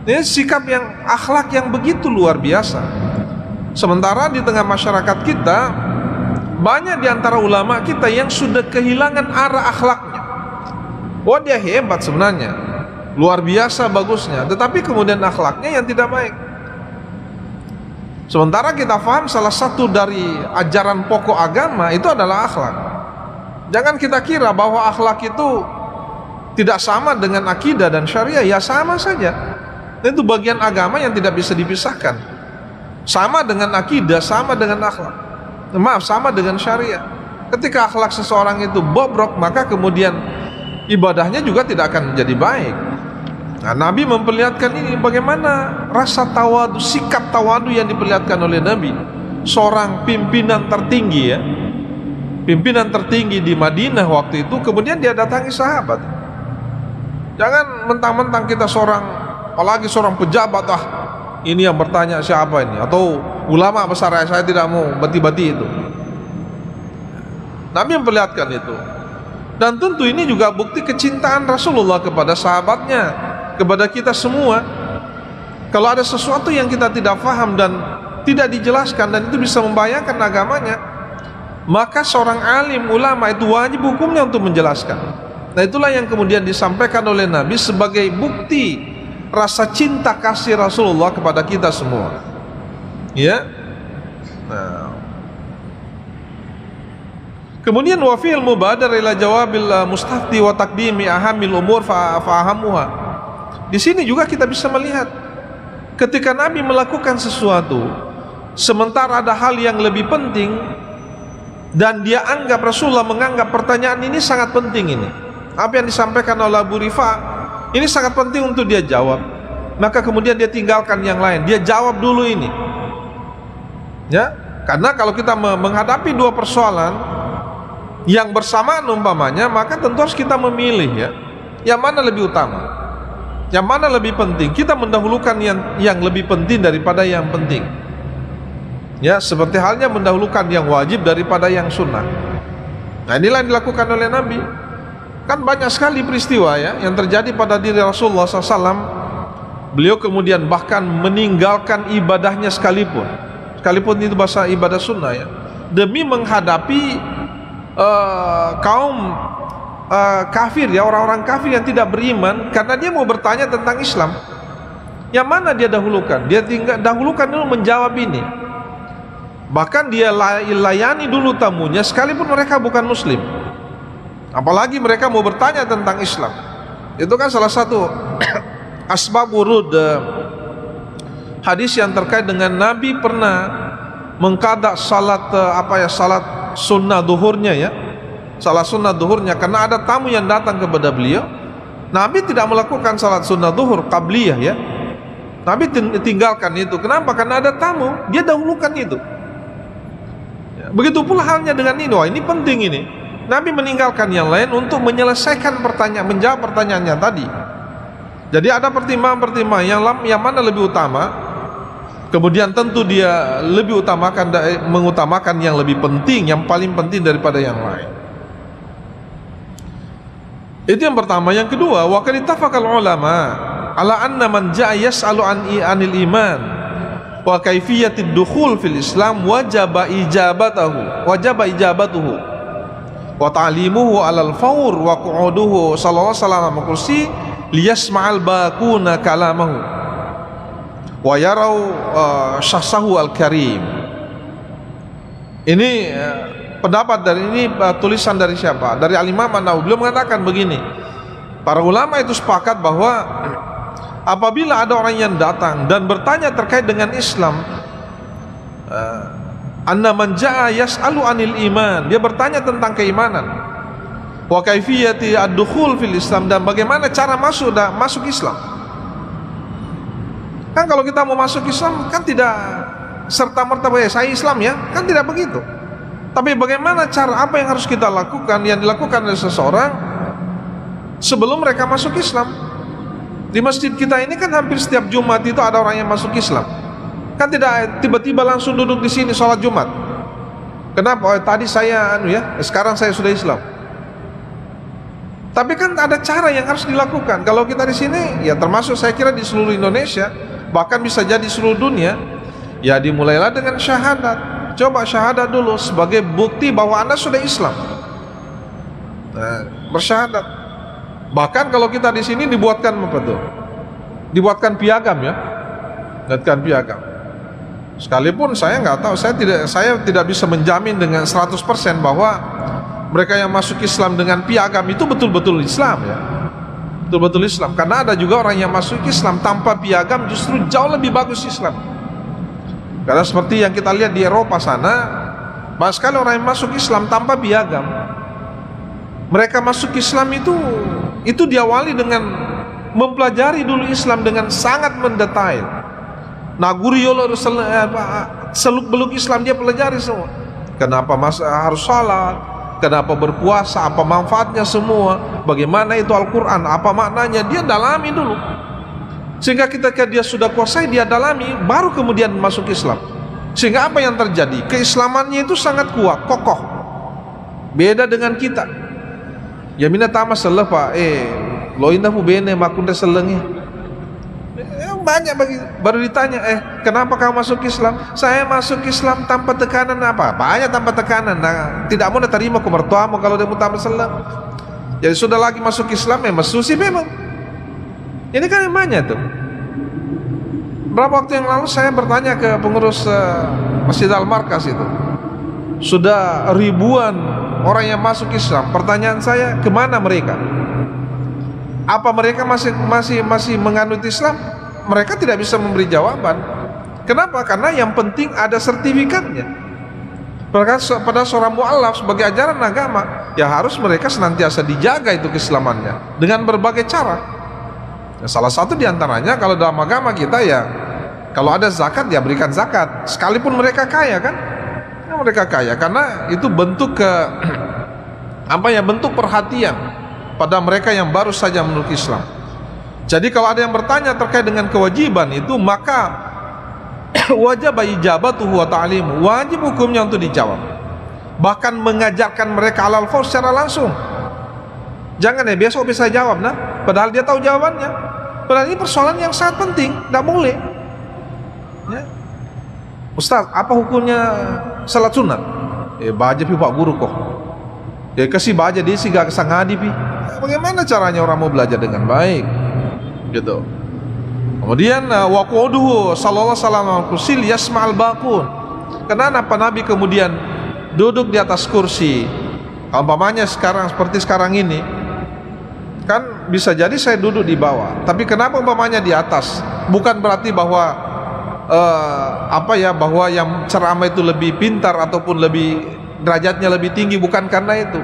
Ini sikap yang, akhlak yang begitu luar biasa. Sementara di tengah masyarakat kita, banyak di antara ulama kita yang sudah kehilangan arah akhlaknya. Oh, dia hebat sebenarnya, luar biasa bagusnya, tetapi kemudian akhlaknya yang tidak baik. Sementara kita faham salah satu dari ajaran pokok agama itu adalah akhlak. Jangan kita kira bahwa akhlak itu tidak sama dengan akidah dan syariah. Ya sama saja. Itu bagian agama yang tidak bisa dipisahkan. Sama dengan akidah, sama dengan akhlak. Maaf, sama dengan syariah. Ketika akhlak seseorang itu bobrok, maka kemudian ibadahnya juga tidak akan menjadi baik. Nah, Nabi memperlihatkan ini bagaimana rasa tawadu, sikap tawadu yang diperlihatkan oleh Nabi. Seorang pimpinan tertinggi ya, pimpinan tertinggi di Madinah waktu itu, kemudian dia datangi sahabat. Jangan mentang-mentang kita seorang, apalagi seorang pejabat, ini yang bertanya siapa ini, atau ulama besar, saya tidak mau bati-bati itu. Nabi memperlihatkan itu. Dan tentu ini juga bukti kecintaan Rasulullah kepada sahabatnya, kepada kita semua. Kalau ada sesuatu yang kita tidak faham dan tidak dijelaskan dan itu bisa membahayakan agamanya, maka seorang alim ulama itu wajib hukumnya untuk menjelaskan. Nah, itulah yang kemudian disampaikan oleh Nabi sebagai bukti rasa cinta kasih Rasulullah kepada kita semua. Ya. Nah, kemudian wa fil mubadar ila jawabil mustafti wa taqdimi ahamil umur fa'ahamuha. Di sini juga kita bisa melihat ketika Nabi melakukan sesuatu sementara ada hal yang lebih penting dan dia anggap, Rasulullah menganggap pertanyaan ini sangat penting, ini apa yang disampaikan oleh Abu Rifa'ah ini sangat penting untuk dia jawab, maka kemudian dia tinggalkan yang lain, dia jawab dulu ini. Ya, karena kalau kita menghadapi dua persoalan yang bersamaan umpamanya, maka tentu harus kita memilih ya, yang mana lebih utama, yang mana lebih penting. Kita mendahulukan yang lebih penting daripada yang penting. Ya, seperti halnya mendahulukan yang wajib daripada yang sunnah. Nah, inilah yang dilakukan oleh Nabi. Kan banyak sekali peristiwa ya yang terjadi pada diri Rasulullah SAW. Beliau kemudian bahkan meninggalkan ibadahnya sekalipun itu bahasa ibadah sunnah ya, demi menghadapi kaum kafir ya, orang-orang kafir yang tidak beriman, karena dia mau bertanya tentang Islam. Yang mana dia dahulukan? Dia dahulukan dulu menjawab ini. Bahkan dia layani dulu tamunya sekalipun mereka bukan muslim. Apalagi mereka mau bertanya tentang Islam. Itu kan salah satu asbab wurud hadis yang terkait dengan Nabi pernah mengqada salat salat sunnah duhurnya ya, salat sunnah duhurnya, karena ada tamu yang datang kepada beliau. Nabi tidak melakukan salat sunnah duhur qabliyah ya, Nabi tinggalkan itu. Kenapa? Karena ada tamu, dia dahulukan itu ya. Begitu pula halnya dengan ini. Wah, ini penting ini, Nabi meninggalkan yang lain untuk menyelesaikan pertanyaan, menjawab pertanyaannya tadi. Jadi ada pertimbangan-pertimbangan yang mana lebih utama. Kemudian tentu dia lebih mengutamakan yang lebih penting, yang paling penting daripada yang lain. Itu yang pertama. Yang kedua, wa qad ittafaqal ulama ala anna man jaa yas'alu anil iman wa kaifiyatid dukhul fil Islam wajaba ijabatuhu wa ta'limuhu alal fawr wa qu'uduhu sallallahu alaihi wasallam kursi liyasma'al baquna kalamahu wa yarau syahsahu al-karim. Ini pendapat dari ini, tulisan dari siapa? Dari Al-Imam An-Nawawi. Beliau mengatakan begini, para ulama itu sepakat bahwa apabila ada orang yang datang dan bertanya terkait dengan Islam, anna man jaa yas'alu anil iman, dia bertanya tentang keimanan, wa kaifiyati ad-dukhul fil Islam, dan bagaimana cara masuk Islam. Kan kalau kita mau masuk Islam kan tidak serta-merta saya Islam ya, kan tidak begitu. Tapi bagaimana cara, apa yang harus kita lakukan, yang dilakukan oleh seseorang sebelum mereka masuk Islam? Di masjid kita ini kan hampir setiap Jumat itu ada orang yang masuk Islam. Kan tidak tiba-tiba langsung duduk di sini sholat Jumat. Kenapa? Oh, tadi saya sekarang saya sudah Islam. Tapi kan ada cara yang harus dilakukan. Kalau kita di sini, ya termasuk saya kira di seluruh Indonesia, bahkan bisa jadi seluruh dunia, ya dimulailah dengan syahadat. Coba syahadat dulu sebagai bukti bahwa Anda sudah Islam. Nah, bersyahadat. Bahkan kalau kita di sini dibuatkan apa tuh? Dibuatkan piagam ya. Dibuatkan piagam. Sekalipun saya nggak tahu, saya tidak bisa menjamin dengan 100% bahwa mereka yang masuk Islam dengan piagam itu betul-betul Islam ya. Betul-betul Islam. Karena ada juga orang yang masuk Islam tanpa piagam justru jauh lebih bagus Islam. Karena seperti yang kita lihat di Eropa sana, banyak sekali orang yang masuk Islam tanpa piagam. Mereka masuk Islam itu diawali dengan mempelajari dulu Islam dengan sangat mendetail. Naguri seluk beluk Islam dia pelajari semua. Kenapa harus salat, kenapa berpuasa, apa manfaatnya semua, bagaimana itu Al-Quran, apa maknanya, dia dalami dulu. Sehingga ketika dia sudah kuasai, dia dalami, baru kemudian masuk Islam. Sehingga apa yang terjadi? Keislamannya itu sangat kuat, kokoh. Beda dengan kita. Ya mina tama salah pak, lo indah pu bene makunda selengi. Banyak baru ditanya, kenapa kamu masuk Islam? Saya masuk Islam tanpa tekanan apa? Banyak tanpa tekanan. Nah, tidak mau terima ke mertuamu kalau dia mau tambah selang. Jadi sudah lagi masuk Islam, susi memang. Ini kan emangnya tuh. Berapa waktu yang lalu saya bertanya ke pengurus Masjid Al-Markas itu. Sudah ribuan orang yang masuk Islam. Pertanyaan saya, kemana mereka? Apa mereka masih menganut Islam? Mereka tidak bisa memberi jawaban. Kenapa? Karena yang penting ada sertifikatnya. Pada seorang mu'alaf sebagai ajaran agama, ya harus mereka senantiasa dijaga itu keislamannya dengan berbagai cara. Salah satu diantaranya kalau dalam agama kita ya, kalau ada zakat ya berikan zakat, sekalipun mereka kaya kan, ya mereka kaya karena itu bentuk bentuk perhatian pada mereka yang baru saja menurut Islam. Jadi kalau ada yang bertanya terkait dengan kewajiban itu, maka wajib ijabatuhu wa ta'limu, wajib hukumnya untuk dijawab, bahkan mengajarkan mereka halal fawz secara langsung. Jangan besok bisa jawab padahal dia tahu jawabannya. Padahal ini persoalan yang sangat penting, tidak boleh ya. Ustaz, apa hukumnya salat sunat? Baca pi pak guru kok. Kasih baca dia sih gak kesangadi pi. Bagaimana caranya orang mau belajar dengan baik? Gitu. Kemudian waquduhu sallallahu alaihi wasallam kursil yasma'al baqun. Kenapa Nabi kemudian duduk di atas kursi? Umpamanya seperti sekarang ini, kan bisa jadi saya duduk di bawah, tapi kenapa umpamanya di atas? Bukan berarti bahwa bahwa yang ceramah itu lebih pintar ataupun lebih derajatnya lebih tinggi, bukan karena itu.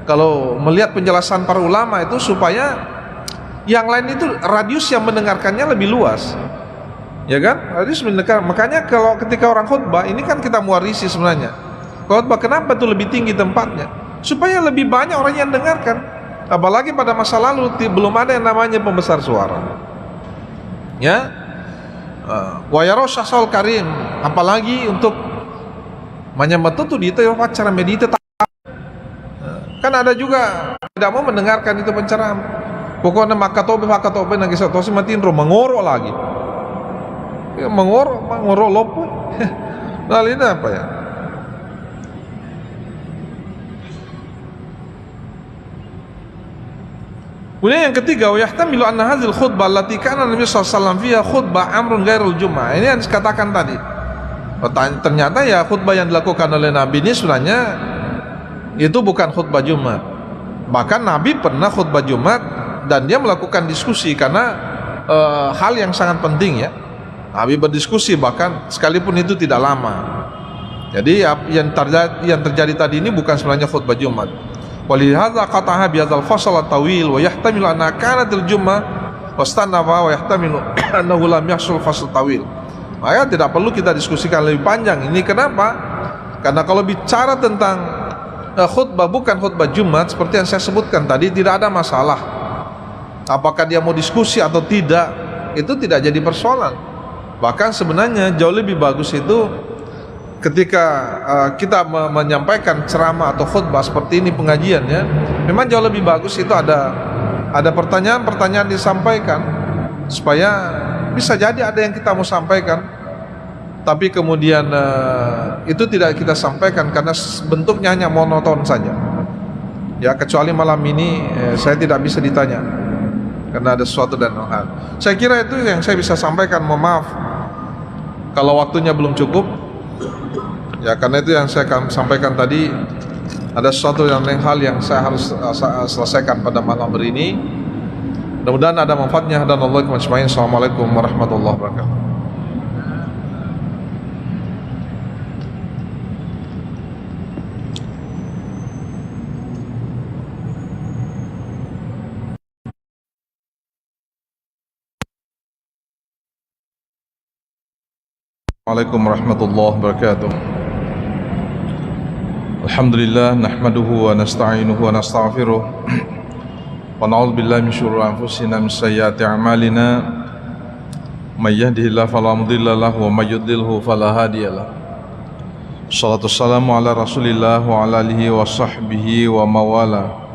Kalau melihat penjelasan para ulama itu supaya yang lain itu radius yang mendengarkannya lebih luas, ya kan? Radius mendengar. Makanya kalau ketika orang khutbah ini kan kita mewarisi sebenarnya. Khutbah kenapa itu lebih tinggi tempatnya? Supaya lebih banyak orang yang dengarkan. Apalagi pada masa lalu belum ada yang namanya pembesar suara. Ya, wa yarashul karim, apalagi untuk menyambut tuh di itu acara meditasi. Kan ada juga tidak mau mendengarkan itu penceramah. Pokoknya makatobe nangis satosi matiin mengoro lagi. Ya, mengoro lopo. Lalu ini apa ya? Kemudian yang ketiga, wa yahtamilu anna hadhil khutbah allati kana Nabi sallallahu alaihi wasallam fiha khutbah amrun ghairul jum'ah. Ini yang dikatakan tadi. Ternyata ya khutbah yang dilakukan oleh Nabi ini sebenarnya itu bukan khutbah Jumat. Bahkan Nabi pernah khutbah Jumat dan dia melakukan diskusi karena hal yang sangat penting ya. Nabi berdiskusi bahkan sekalipun itu tidak lama. Jadi yang terjadi tadi ini bukan sebenarnya khutbah Jumat. Walihadza qataha bi hadzal fasl at-tawil wa yahtamilu anna kanat al-jum'ah wastanafa wa yahtamilu annahu lam yahsul fasl tawil. Maka tidak perlu kita diskusikan lebih panjang. Ini kenapa? Karena kalau bicara tentang khutbah bukan khutbah Jumat seperti yang saya sebutkan tadi, tidak ada masalah. Apakah dia mau diskusi atau tidak, itu tidak jadi persoalan. Bahkan sebenarnya jauh lebih bagus itu ketika kita menyampaikan ceramah atau khutbah seperti ini pengajiannya, memang jauh lebih bagus itu ada pertanyaan-pertanyaan disampaikan supaya bisa jadi ada yang kita mau sampaikan, tapi kemudian itu tidak kita sampaikan karena bentuknya hanya monoton saja. Ya, kecuali malam ini saya tidak bisa ditanya karena ada sesuatu dan hal. Saya kira itu yang saya bisa sampaikan. Mohon maaf kalau waktunya belum cukup. Ya, karena itu yang saya akan sampaikan tadi, ada sesuatu hal yang saya harus selesaikan pada malam hari ini. Mudah-mudahan ada manfaatnya. Dan Allah ajmain. Assalamualaikum warahmatullahi wabarakatuh. Assalamualaikum warahmatullahi wabarakatuh. Alhamdulillah nahmaduhu wa nasta'inuhu wa nastaghfiruh wa na'udzu billahi min syururi anfusina min sayyiati a'malina may yahdihillahu fala mudilla lahu wa may yudlilhu fala hadiyalah. Shalatu wassalamu ala Rasulillah wa ala alihi wa sahbihi wa mawala.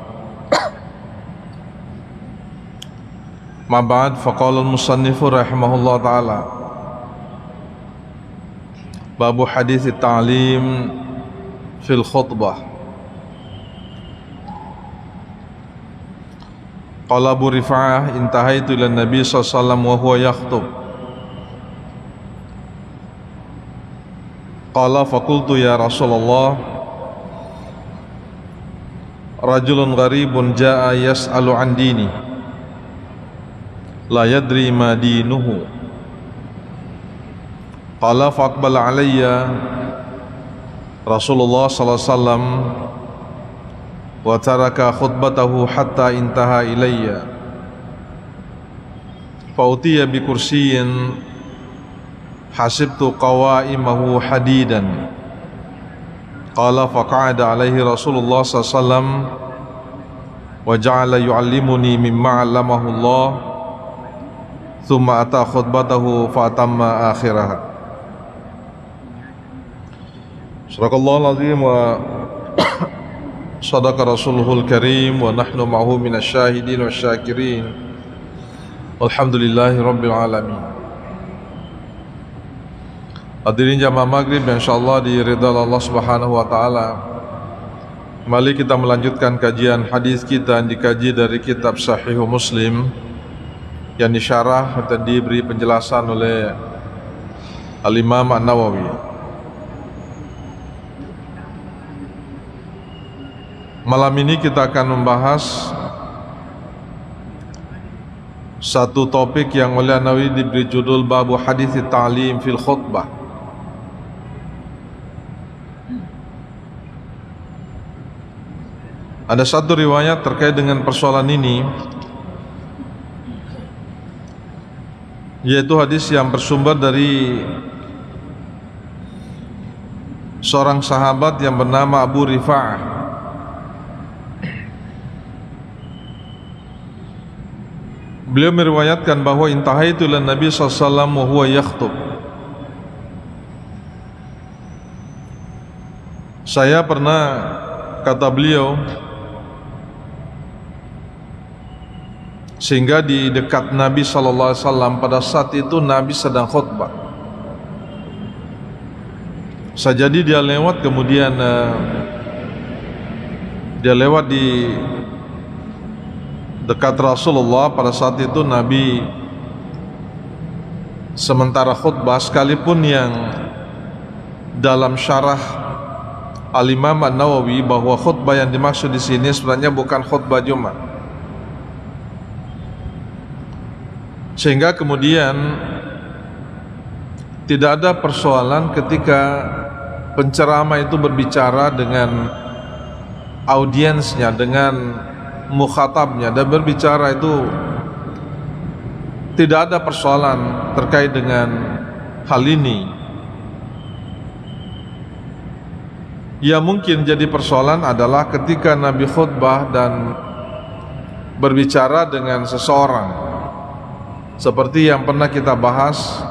Ma ba'd, faqala al-musannifu rahimahullah ta'ala babu hadis ta'lim fil khutbah. Qala Abu Rifa'ah intahaitu ila Nabi sallallahu alaihi wasallam wa huwa yakhutub. Qala faqultu ya Rasulullah, rajulun gharibun jaa yas'alu an dini la yadri ma dinuhu. Qala faqbala alayya Rasulullah sallallahu alaihi wasallam wa taraka khutbatahu hatta intaha ilayya fa utiya bi kursiyyin hasibtu qawaimahu hadidan. Qala faqa'ada alaihi Rasulullah sallallahu alaihi wasallam wa ja'ala yu'allimuni mimma 'allamahu Allah thumma ata khutbatahu fa atamma akhiraha. Sadaqallahul azim wa sadaqa rasuluhul karim wa nahnu ma'ahu minasyahidin wasyakirin walhamdulillahi rabbil alamin. Hadirin jamaah maghrib yang insyaallah diridha Allah subhanahu wa ta'ala, mari kita melanjutkan kajian hadis kita yang dikaji dari kitab Sahih Muslim yang disyarah dan diberi penjelasan oleh Al-Imam An-Nawawi. Malam ini kita akan membahas satu topik yang oleh Nawawi diberi judul babu hadis ta'lim fil khutbah. Ada satu riwayat terkait dengan persoalan ini, yaitu hadis yang bersumber dari seorang sahabat yang bernama Abu Rifa'ah. Beliau meriwayatkan bahwa intahaitu ila Nabi sallallahu alaihi wasallam wa huwa yakhutub. Saya pernah, kata beliau, sehingga di dekat Nabi sallallahu alaihi wasallam pada saat itu Nabi sedang khutbah. Jadi dia lewat, kemudian dia lewat di dekat Rasulullah. Pada saat itu Nabi sementara khutbah, sekalipun yang dalam syarah Al-Imam An-Nawawi bahwa khutbah yang dimaksud di sini sebenarnya bukan khutbah Jumat. Sehingga kemudian tidak ada persoalan ketika penceramah itu berbicara dengan audiensnya, dengan mukhatabnya, dan berbicara itu tidak ada persoalan terkait dengan hal ini. Yang mungkin jadi persoalan adalah ketika Nabi khutbah dan berbicara dengan seseorang, seperti yang pernah kita bahas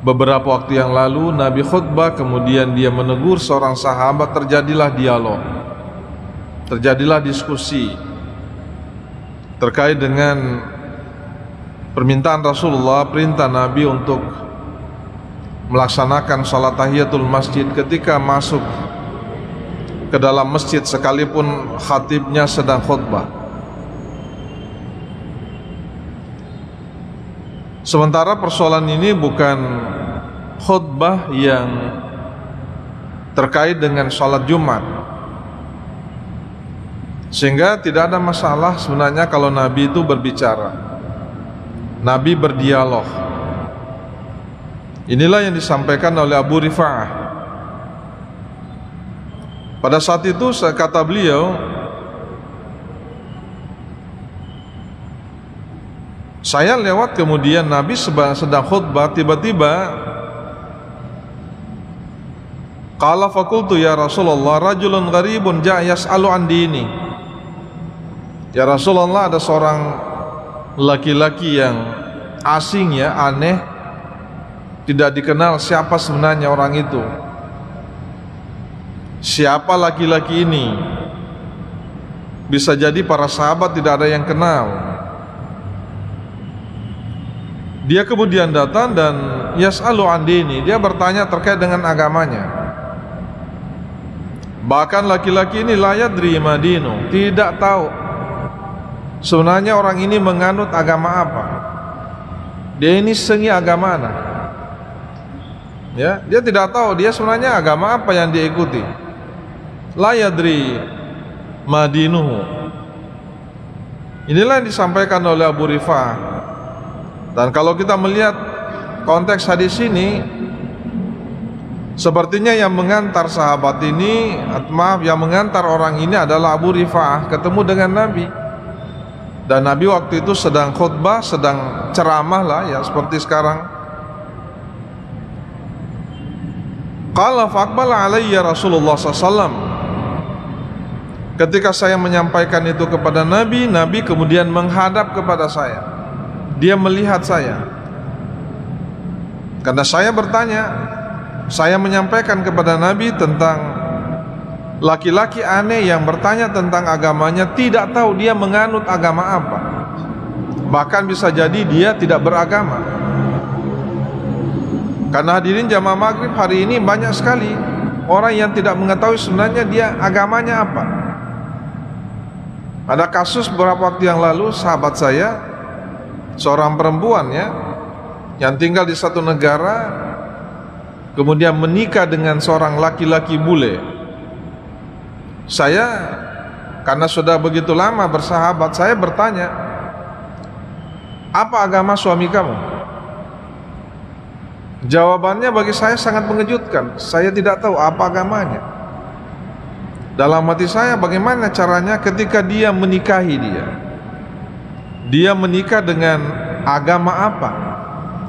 beberapa waktu yang lalu. Nabi khutbah, kemudian dia menegur seorang sahabat, terjadilah dialog, terjadilah diskusi terkait dengan permintaan Rasulullah, perintah Nabi untuk melaksanakan salat tahiyatul masjid ketika masuk ke dalam masjid sekalipun khatibnya sedang khutbah. Sementara persoalan ini bukan khutbah yang terkait dengan salat Jumat, sehingga tidak ada masalah sebenarnya kalau Nabi itu berbicara, Nabi berdialog. Inilah yang disampaikan oleh Abu Rifa'ah. Pada saat itu kata beliau, saya lewat, kemudian Nabi sedang khutbah, tiba-tiba qala faqultu ya Rasulullah rajulun gharibun ja'a yas'alu an dini. Ya Rasulullah, ada seorang laki-laki yang asing, ya, aneh, tidak dikenal siapa sebenarnya orang itu. Siapa laki-laki ini? Bisa jadi para sahabat tidak ada yang kenal. Dia kemudian datang dan yas'alu an dini, dia bertanya terkait dengan agamanya. Bahkan laki-laki ini la yadri ma dinu, tidak tahu sebenarnya orang ini menganut agama apa. Dia ini sengi agama mana? Ya, dia tidak tahu dia sebenarnya agama apa yang dia ikuti. La yadri ma dinuhu. Inilah yang disampaikan oleh Abu Rifa'ah. Dan kalau kita melihat konteks hadis ini, sepertinya yang mengantar sahabat ini, yang mengantar orang ini adalah Abu Rifa'ah ketemu dengan Nabi. Dan Nabi waktu itu sedang khutbah, sedang ceramah lah, ya, seperti sekarang. Qala faqbala alayya Rasulullah SAW. Ketika saya menyampaikan itu kepada Nabi, Nabi kemudian menghadap kepada saya. Dia melihat saya. Karena saya bertanya, saya menyampaikan kepada Nabi tentang laki-laki aneh yang bertanya tentang agamanya, tidak tahu dia menganut agama apa. Bahkan bisa jadi dia tidak beragama. Karena hadirin jamaah maghrib, hari ini banyak sekali orang yang tidak mengetahui sebenarnya dia agamanya apa. Ada kasus beberapa waktu yang lalu, sahabat saya, seorang perempuan, ya, yang tinggal di satu negara, kemudian menikah dengan seorang laki-laki bule. Saya, karena sudah begitu lama bersahabat, saya bertanya, apa agama suami kamu? Jawabannya bagi saya sangat mengejutkan. Saya tidak tahu apa agamanya. Dalam hati saya, bagaimana caranya ketika dia menikahi dia? Dia menikah dengan agama apa?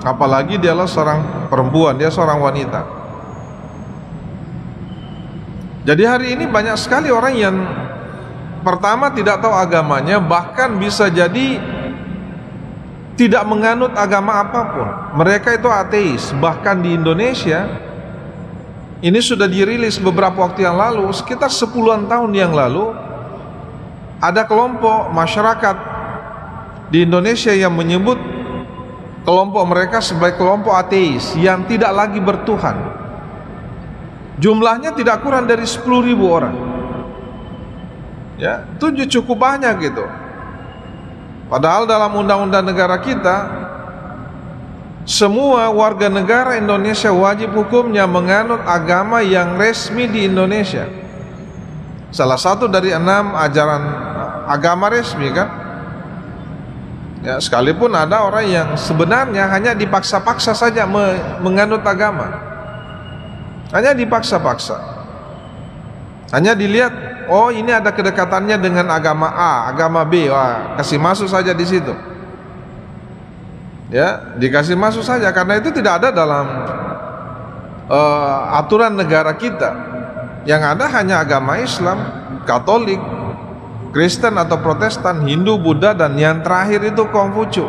Apalagi dia adalah seorang perempuan, dia seorang wanita. Jadi hari ini banyak sekali orang yang pertama tidak tahu agamanya, bahkan bisa jadi tidak menganut agama apapun. Mereka itu ateis. Bahkan di Indonesia, ini sudah dirilis beberapa waktu yang lalu, sekitar 10-an tahun yang lalu, ada kelompok masyarakat di Indonesia yang menyebut kelompok mereka sebagai kelompok ateis yang tidak lagi bertuhan. Jumlahnya tidak kurang dari 10.000 orang. Ya, itu cukup banyak gitu. Padahal dalam undang-undang negara kita, semua warga negara Indonesia wajib hukumnya menganut agama yang resmi di Indonesia. Salah satu dari 6 ajaran agama resmi, kan? Ya, sekalipun ada orang yang sebenarnya hanya dipaksa-paksa saja menganut agama. Hanya dipaksa-paksa. Hanya dilihat, oh ini ada kedekatannya dengan agama A, agama B, wah, kasih masuk saja di situ. Ya, dikasih masuk saja, karena itu tidak ada dalam aturan negara kita. Yang ada hanya agama Islam, Katolik, Kristen atau Protestan, Hindu, Buddha, dan yang terakhir itu Konghucu.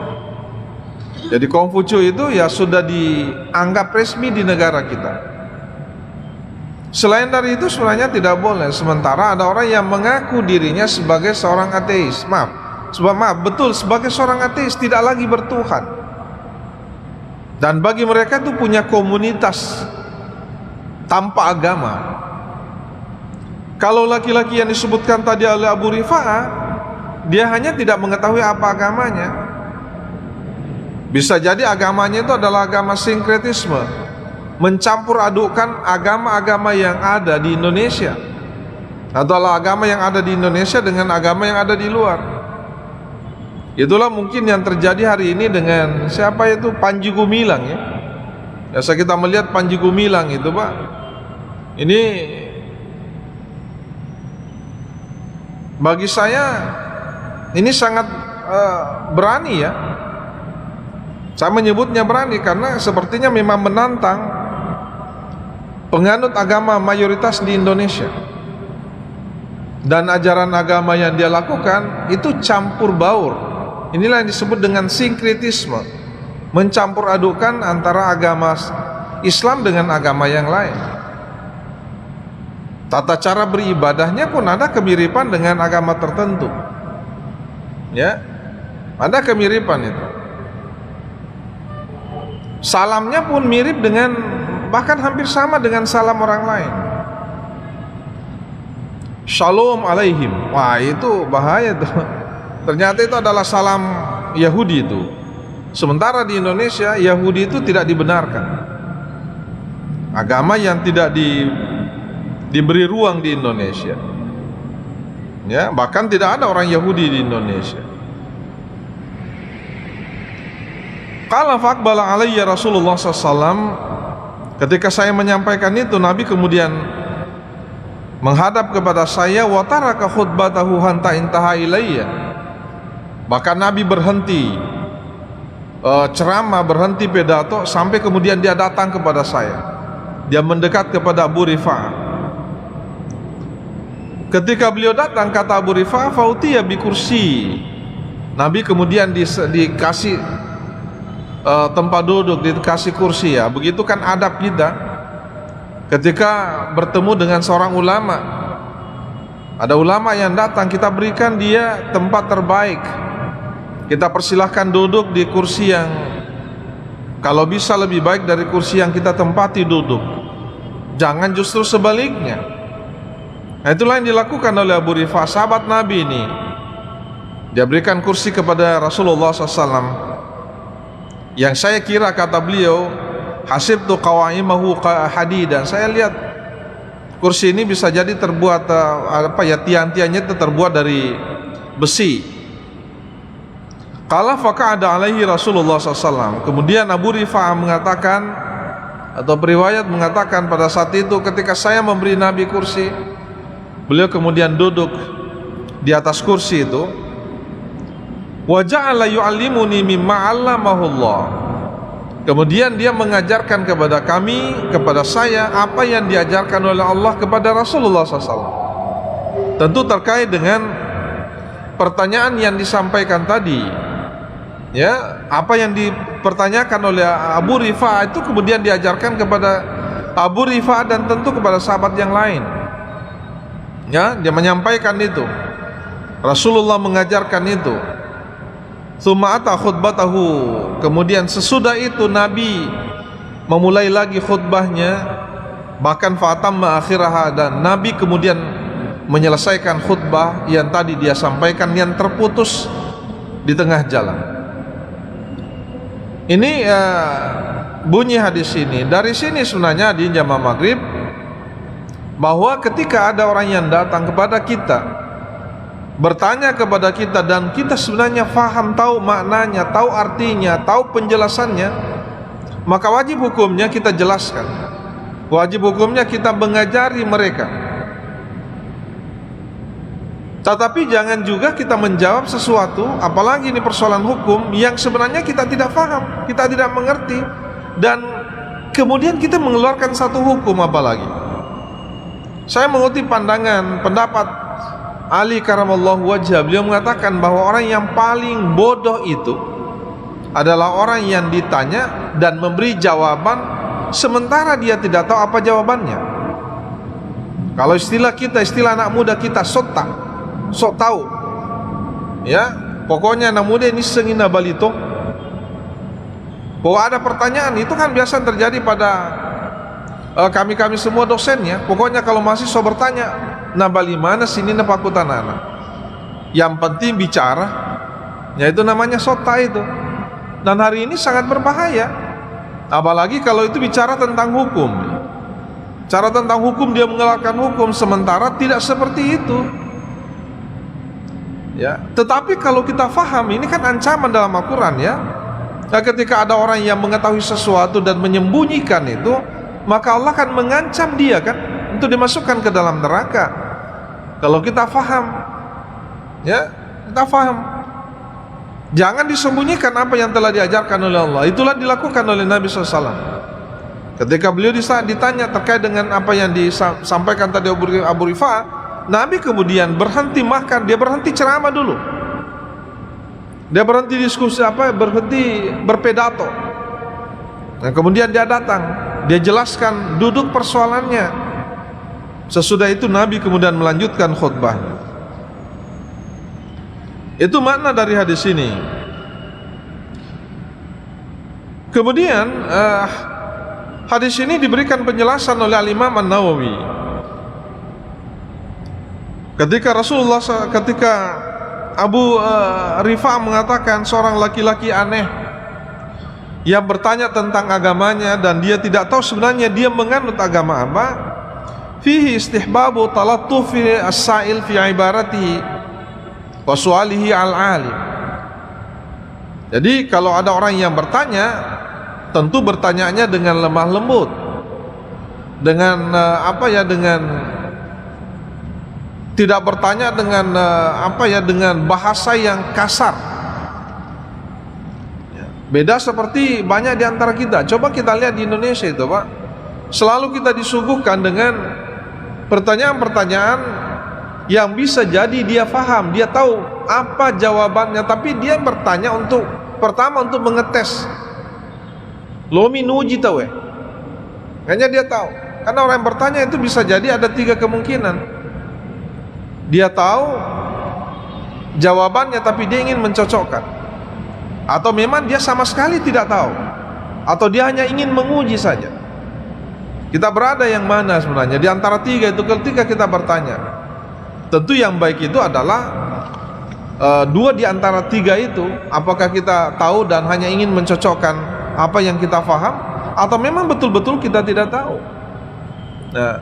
Jadi Konghucu itu ya sudah dianggap resmi di negara kita. Selain dari itu sebenarnya tidak boleh. Sementara ada orang yang mengaku dirinya sebagai seorang ateis. Betul, sebagai seorang ateis, tidak lagi bertuhan. Dan bagi mereka itu punya komunitas tanpa agama. Kalau laki-laki yang disebutkan tadi oleh Abu Rifa'ah, dia hanya tidak mengetahui apa agamanya. Bisa jadi agamanya itu adalah agama sinkretisme, mencampur adukkan agama-agama yang ada di Indonesia, atau agama yang ada di Indonesia dengan agama yang ada di luar. Itulah mungkin yang terjadi hari ini dengan siapa itu, Panji Gumilang ya. Biasa kita melihat Panji Gumilang itu, Pak. Ini bagi saya ini sangat berani ya. Saya menyebutnya berani karena sepertinya memang menantang penganut agama mayoritas di Indonesia. Dan ajaran agama yang dia lakukan itu campur baur. Inilah yang disebut dengan sinkretisme, mencampur adukan antara agama Islam dengan agama yang lain. Tata cara beribadahnya pun ada kemiripan dengan agama tertentu. Ya, ada kemiripan itu. Salamnya pun mirip dengan, bahkan hampir sama dengan salam orang lain. Shalom alaihim. Wah, itu bahaya tuh. Ternyata itu adalah salam Yahudi itu. Sementara di Indonesia Yahudi itu tidak dibenarkan. Agama yang tidak diberi ruang di Indonesia. Ya, bahkan tidak ada orang Yahudi di Indonesia. Qala faqbala alayya Rasulullah SAW. Ketika saya menyampaikan itu, Nabi kemudian menghadap kepada saya, wa taraka khutbatahu hatta intaha ilayya. Bahkan Nabi berhenti ceramah, berhenti pidato sampai kemudian dia datang kepada saya. Dia mendekat kepada Abu Rifa'ah. Ketika beliau datang, kata Abu Rifa'ah, fautiya bi kursi. Nabi kemudian dikasih tempat duduk, dikasih kursi ya. Begitu kan adab kita ketika bertemu dengan seorang ulama. Ada ulama yang datang, kita berikan dia tempat terbaik. Kita persilahkan duduk di kursi yang kalau bisa lebih baik dari kursi yang kita tempati duduk. Jangan justru sebaliknya. Nah, itulah yang dilakukan oleh Abu Rifa'ah, sahabat Nabi ini. Dia berikan kursi kepada Rasulullah SAW. Yang saya kira, kata beliau, hasibtu qawaimahu hadid, dan saya lihat kursi ini bisa jadi terbuat tiang-tiangnya itu terbuat dari besi. Qala faqa'ada alaihi Rasulullah SAW. Kemudian Abu Rifa'ah mengatakan, atau periwayat mengatakan, pada saat itu ketika saya memberi Nabi kursi, beliau kemudian duduk di atas kursi itu. Wa ja'ala yu'allimuni mimma 'allamahullah. Kemudian dia mengajarkan kepada kami, kepada saya, apa yang diajarkan oleh Allah kepada Rasulullah SAW. Tentu terkait dengan pertanyaan yang disampaikan tadi. Ya, apa yang dipertanyakan oleh Abu Rifa'ah itu kemudian diajarkan kepada Abu Rifa'ah dan tentu kepada sahabat yang lain. Ya, dia menyampaikan itu. Rasulullah mengajarkan itu. Tsumma ata khutbatahu. Kemudian sesudah itu Nabi memulai lagi khutbahnya, bahkan fatamma akhiraha, dan Nabi kemudian menyelesaikan khutbah yang tadi dia sampaikan yang terputus di tengah jalan. Ini bunyi hadis ini. Dari sini sebenarnya di jamaah maghrib, bahwa ketika ada orang yang datang kepada kita, bertanya kepada kita, dan kita sebenarnya faham, tahu maknanya, tahu artinya, tahu penjelasannya, maka wajib hukumnya kita jelaskan. Wajib hukumnya kita mengajari mereka. Tetapi jangan juga kita menjawab sesuatu, apalagi ini persoalan hukum, yang sebenarnya kita tidak faham, kita tidak mengerti, dan kemudian kita mengeluarkan satu hukum apalagi. Saya mengutip pendapat Ali karamallahu wajhah. Beliau mengatakan bahwa orang yang paling bodoh itu adalah orang yang ditanya dan memberi jawaban sementara dia tidak tahu apa jawabannya. Kalau istilah anak muda kita, sok tahu. Ya, pokoknya anak muda ini sengina balito. Bahwa ada pertanyaan itu kan biasa terjadi pada kami semua dosennya. Pokoknya kalau mahasiswa bertanya, nah bali mana sini na pakutan anak. Yang penting bicara, ya itu namanya sota itu. Dan hari ini sangat berbahaya. Apalagi kalau itu bicara tentang hukum. Cara tentang hukum dia mengeluarkan hukum, sementara tidak seperti itu. Ya, tetapi kalau kita faham, ini kan ancaman dalam Al-Quran ya. Nah, ketika ada orang yang mengetahui sesuatu dan menyembunyikan itu, maka Allah akan mengancam dia kan untuk dimasukkan ke dalam neraka. Kalau kita faham, ya, kita faham. Jangan disembunyikan apa yang telah diajarkan oleh Allah. Itulah dilakukan oleh Nabi SAW. Ketika beliau ditanya terkait dengan apa yang disampaikan tadi Abu Rifa'ah, Nabi kemudian berhenti makan, dia berhenti ceramah dulu. Dia berhenti diskusi berhenti berpedato. Dan kemudian dia datang, dia jelaskan duduk persoalannya. Sesudah itu Nabi kemudian melanjutkan khutbahnya. Itu makna dari hadis ini. Kemudian hadis ini diberikan penjelasan oleh Al-Imam An-Nawawi. Ketika Abu Rifa'ah mengatakan seorang laki-laki aneh yang bertanya tentang agamanya dan dia tidak tahu sebenarnya dia menganut agama apa, fihi istihbabu talattufi as-sa'il fi ibaratihi wa su'alihi al-alim. Jadi kalau ada orang yang bertanya, tentu bertanyaannya dengan lemah lembut, dengan dengan tidak bertanya dengan dengan bahasa yang kasar. Beda seperti banyak di antara kita. Coba kita lihat di Indonesia itu, Pak. Selalu kita disuguhkan dengan pertanyaan-pertanyaan yang bisa jadi dia faham, dia tahu apa jawabannya, tapi dia bertanya pertama untuk mengetes. Lomi nuji tahu hanya dia tahu. Karena orang yang bertanya itu bisa jadi ada 3 kemungkinan. Dia tahu jawabannya tapi dia ingin mencocokkan, atau memang dia sama sekali tidak tahu, atau dia hanya ingin menguji saja. Kita berada yang mana sebenarnya di antara 3 itu ketika kita bertanya? Tentu yang baik itu adalah 2 di antara 3 itu. Apakah kita tahu dan hanya ingin mencocokkan apa yang kita faham, atau memang betul-betul kita tidak tahu. Nah,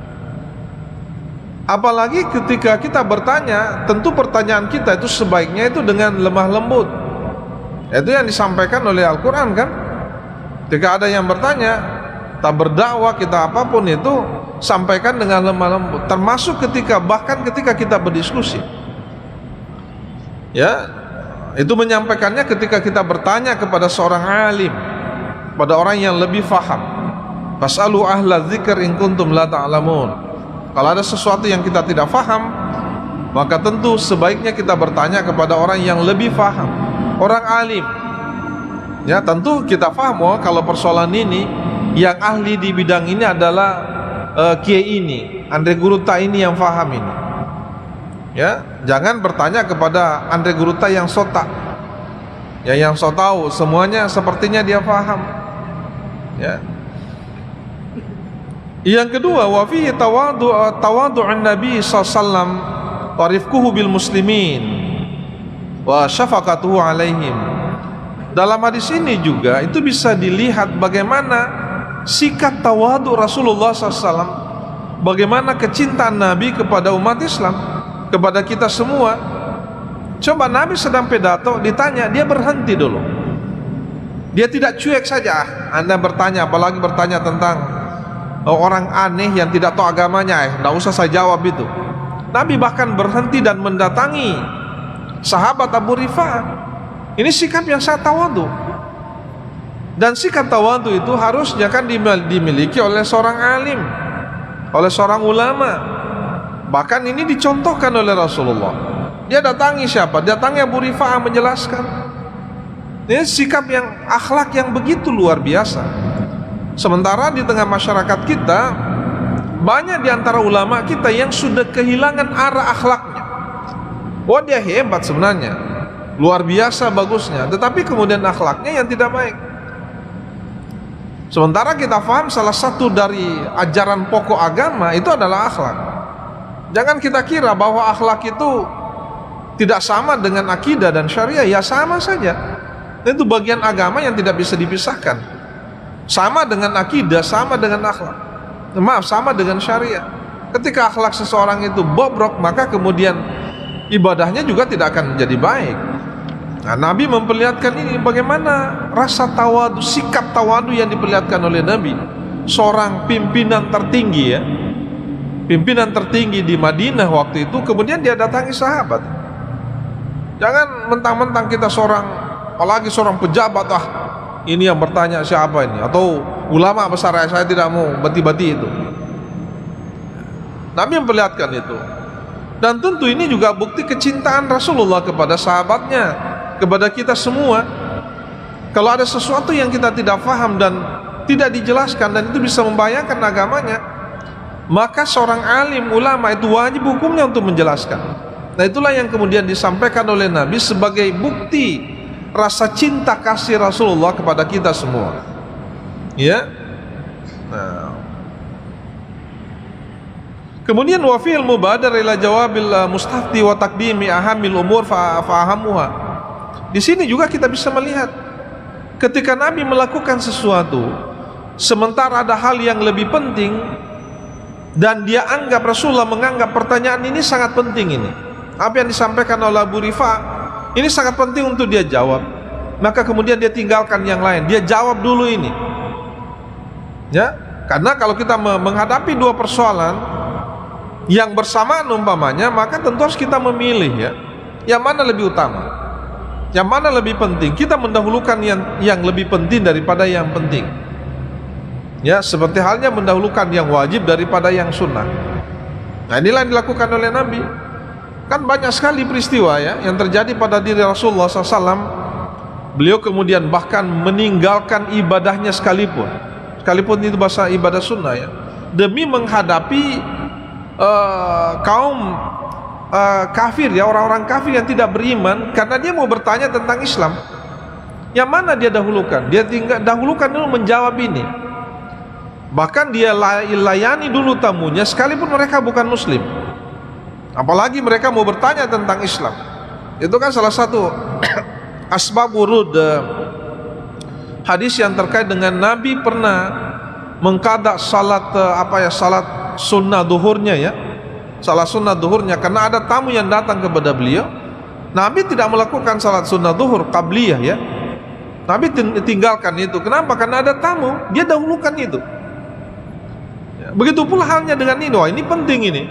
apalagi ketika kita bertanya, tentu pertanyaan kita itu sebaiknya itu dengan lemah lembut. Itu yang disampaikan oleh Al-Quran kan. Ketika ada yang bertanya, tak berdakwah kita apapun itu sampaikan dengan lemah lembut. Termasuk bahkan ketika kita berdiskusi. Ya, itu menyampaikannya ketika kita bertanya kepada seorang alim, pada orang yang lebih faham. Fas'alu ahla dzikr in kuntum la ta'lamun. Kalau ada sesuatu yang kita tidak faham, maka tentu sebaiknya kita bertanya kepada orang yang lebih faham, orang alim. Ya, tentu kita faham kalau persoalan ini yang ahli di bidang ini adalah kiai ini, Andre Guruta ini yang faham ini. Ya, jangan bertanya kepada Andre Guruta yang sotak. Ya, yang so tahu semuanya sepertinya dia faham. Ya. Yang kedua, wa fihi tawadhu'un Nabi sallallahu alaihi wasallam wa rifquhu bil muslimin wa syafaqatuhu alaihim. Dalam hadis ini juga itu bisa dilihat bagaimana sikap tawadhu Rasulullah SAW, bagaimana kecintaan Nabi kepada umat Islam, kepada kita semua. Coba Nabi sedang pidato, ditanya, dia berhenti dulu. Dia tidak cuek saja. Anda bertanya, apalagi bertanya tentang orang aneh yang tidak tahu agamanya, tidak usah saya jawab itu. Nabi bahkan berhenti dan mendatangi sahabat Abu Rifa'ah. Ini sikap yang sangat tawadhu. Dan sikap tawadhu itu harusnya kan dimiliki oleh seorang alim, oleh seorang ulama. Bahkan ini dicontohkan oleh Rasulullah. Dia datangi siapa? Datangi Abu Rifa'ah menjelaskan. Ini sikap yang, akhlak yang begitu luar biasa. Sementara di tengah masyarakat kita, banyak di antara ulama kita yang sudah kehilangan arah akhlaknya. Oh, dia hebat sebenarnya, luar biasa bagusnya, tetapi kemudian akhlaknya yang tidak baik. Sementara kita faham salah satu dari ajaran pokok agama itu adalah akhlak. Jangan kita kira bahwa akhlak itu tidak sama dengan akidah dan syariah. Ya sama saja. Itu bagian agama yang tidak bisa dipisahkan. Sama dengan akidah, sama dengan akhlak. Maaf, sama dengan syariah. Ketika akhlak seseorang itu bobrok, maka kemudian ibadahnya juga tidak akan menjadi baik. Nah, Nabi memperlihatkan ini bagaimana rasa tawadu, sikap tawadu yang diperlihatkan oleh Nabi. Seorang pimpinan tertinggi ya, pimpinan tertinggi di Madinah waktu itu, kemudian dia datangi sahabat. Jangan mentang-mentang kita seorang, apalagi seorang pejabat, ini yang bertanya siapa ini, atau ulama besar, saya tidak mau bati-bati itu. Nabi memperlihatkan itu. Dan tentu ini juga bukti kecintaan Rasulullah kepada sahabatnya, kepada kita semua. Kalau ada sesuatu yang kita tidak faham dan tidak dijelaskan dan itu bisa membahayakan agamanya, maka seorang alim ulama itu wajib hukumnya untuk menjelaskan. Nah, itulah yang kemudian disampaikan oleh Nabi sebagai bukti rasa cinta kasih Rasulullah kepada kita semua. Ya. Nah. Kemudian wa fil mubadar ila jawabil mustafti wa taqdimi ahamil umur fa ahamuha. Di sini juga kita bisa melihat ketika Nabi melakukan sesuatu sementara ada hal yang lebih penting dan dia anggap, Rasulullah menganggap pertanyaan ini sangat penting, ini apa yang disampaikan oleh Abu Rifa'ah ini sangat penting untuk dia jawab, maka kemudian dia tinggalkan yang lain, dia jawab dulu ini ya. Karena kalau kita menghadapi dua persoalan yang bersamaan umpamanya, maka tentu harus kita memilih ya, yang mana lebih utama, yang mana lebih penting. Kita mendahulukan yang lebih penting daripada yang penting ya, seperti halnya mendahulukan yang wajib daripada yang sunnah. Nah, inilah yang dilakukan oleh Nabi. Kan banyak sekali peristiwa ya yang terjadi pada diri Rasulullah SAW. Beliau kemudian bahkan meninggalkan ibadahnya sekalipun itu bahasa ibadah sunnah ya, demi menghadapi kaum kafir ya, orang-orang kafir yang tidak beriman, karena dia mau bertanya tentang Islam. Yang mana dia dahulukan? Dia dahulukan dulu menjawab ini. Bahkan dia layani dulu tamunya sekalipun mereka bukan muslim. Apalagi mereka mau bertanya tentang Islam. Itu kan salah satu asbab wurud hadis yang terkait dengan Nabi pernah mengqada salat salat sunnah duhurnya ya, salat sunnah duhurnya, karena ada tamu yang datang kepada beliau. Nabi tidak melakukan salat sunnah duhur qabliyah ya, Nabi tinggalkan itu. Kenapa? Karena ada tamu, dia dahulukan itu ya. Begitu pula halnya dengan ini. Wah, ini penting ini,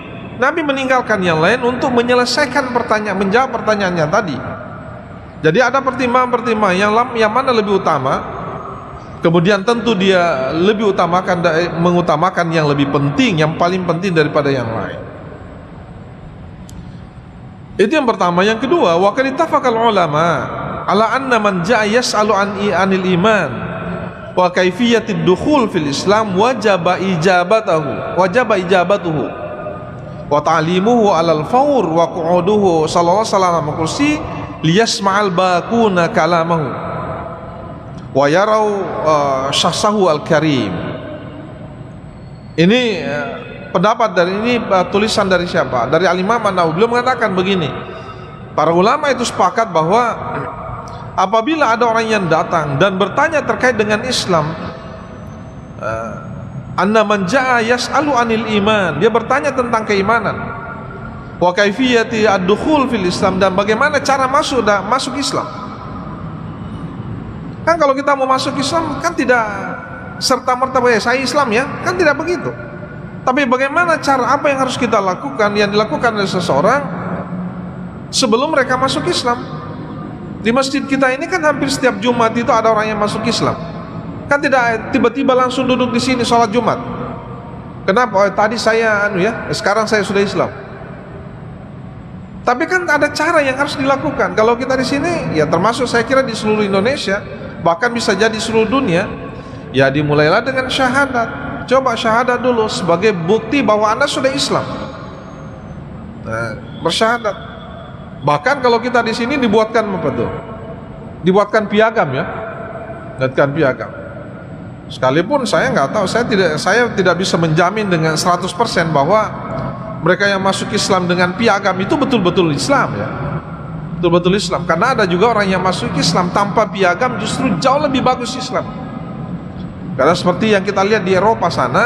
Nabi meninggalkan yang lain untuk menyelesaikan pertanyaan, menjawab pertanyaannya tadi. Jadi ada pertimbangan-pertimbangan yang mana lebih utama. Kemudian tentu dia lebih mengutamakan yang lebih penting, yang paling penting daripada yang lain. Itu yang pertama. Yang kedua, wa qad ittafaqal ulama ala anna man jaa yas'alu anil iman wa kaifiyatid dukhul fil Islam wajaba ijabatuhu wa ta'limuhu alal fawr wa qu'uduhu sallallahu alaihi wasallam kursi liyasma'al baquna kalamahu wa yarau syahsahu al-karim. Ini pendapat dari ini, tulisan dari siapa? Dari Al-Imam An-Nawawi. Beliau mengatakan begini, para ulama itu sepakat bahwa apabila ada orang yang datang dan bertanya terkait dengan Islam, anna man jaa yas'alu anil iman, dia bertanya tentang keimanan, wa kaifiyati ad-dukhul fil Islam, dan bagaimana cara masuk Islam. Kan kalau kita mau masuk Islam kan tidak serta-merta saya Islam ya, kan tidak begitu. Tapi bagaimana cara, apa yang harus kita lakukan, yang dilakukan oleh seseorang sebelum mereka masuk Islam. Di masjid kita ini kan hampir setiap Jumat itu ada orang yang masuk Islam. Kan tidak tiba-tiba langsung duduk di sini sholat Jumat. Kenapa? Oh, tadi saya sekarang saya sudah Islam. Tapi kan ada cara yang harus dilakukan. Kalau kita di sini, ya termasuk saya kira di seluruh Indonesia, bahkan bisa jadi seluruh dunia, ya dimulailah dengan syahadat. Coba syahadat dulu sebagai bukti bahwa Anda sudah Islam. Nah, bersyahadat. Bahkan kalau kita di sini dibuatkan apa tuh? Dibuatkan piagam ya, dibuatkan piagam. Sekalipun saya nggak tahu, saya tidak bisa menjamin dengan 100% bahwa mereka yang masuk Islam dengan piagam itu betul-betul Islam ya, betul-betul Islam. Karena ada juga orang yang masuk Islam tanpa piagam justru jauh lebih bagus Islam. Karena seperti yang kita lihat di Eropa sana,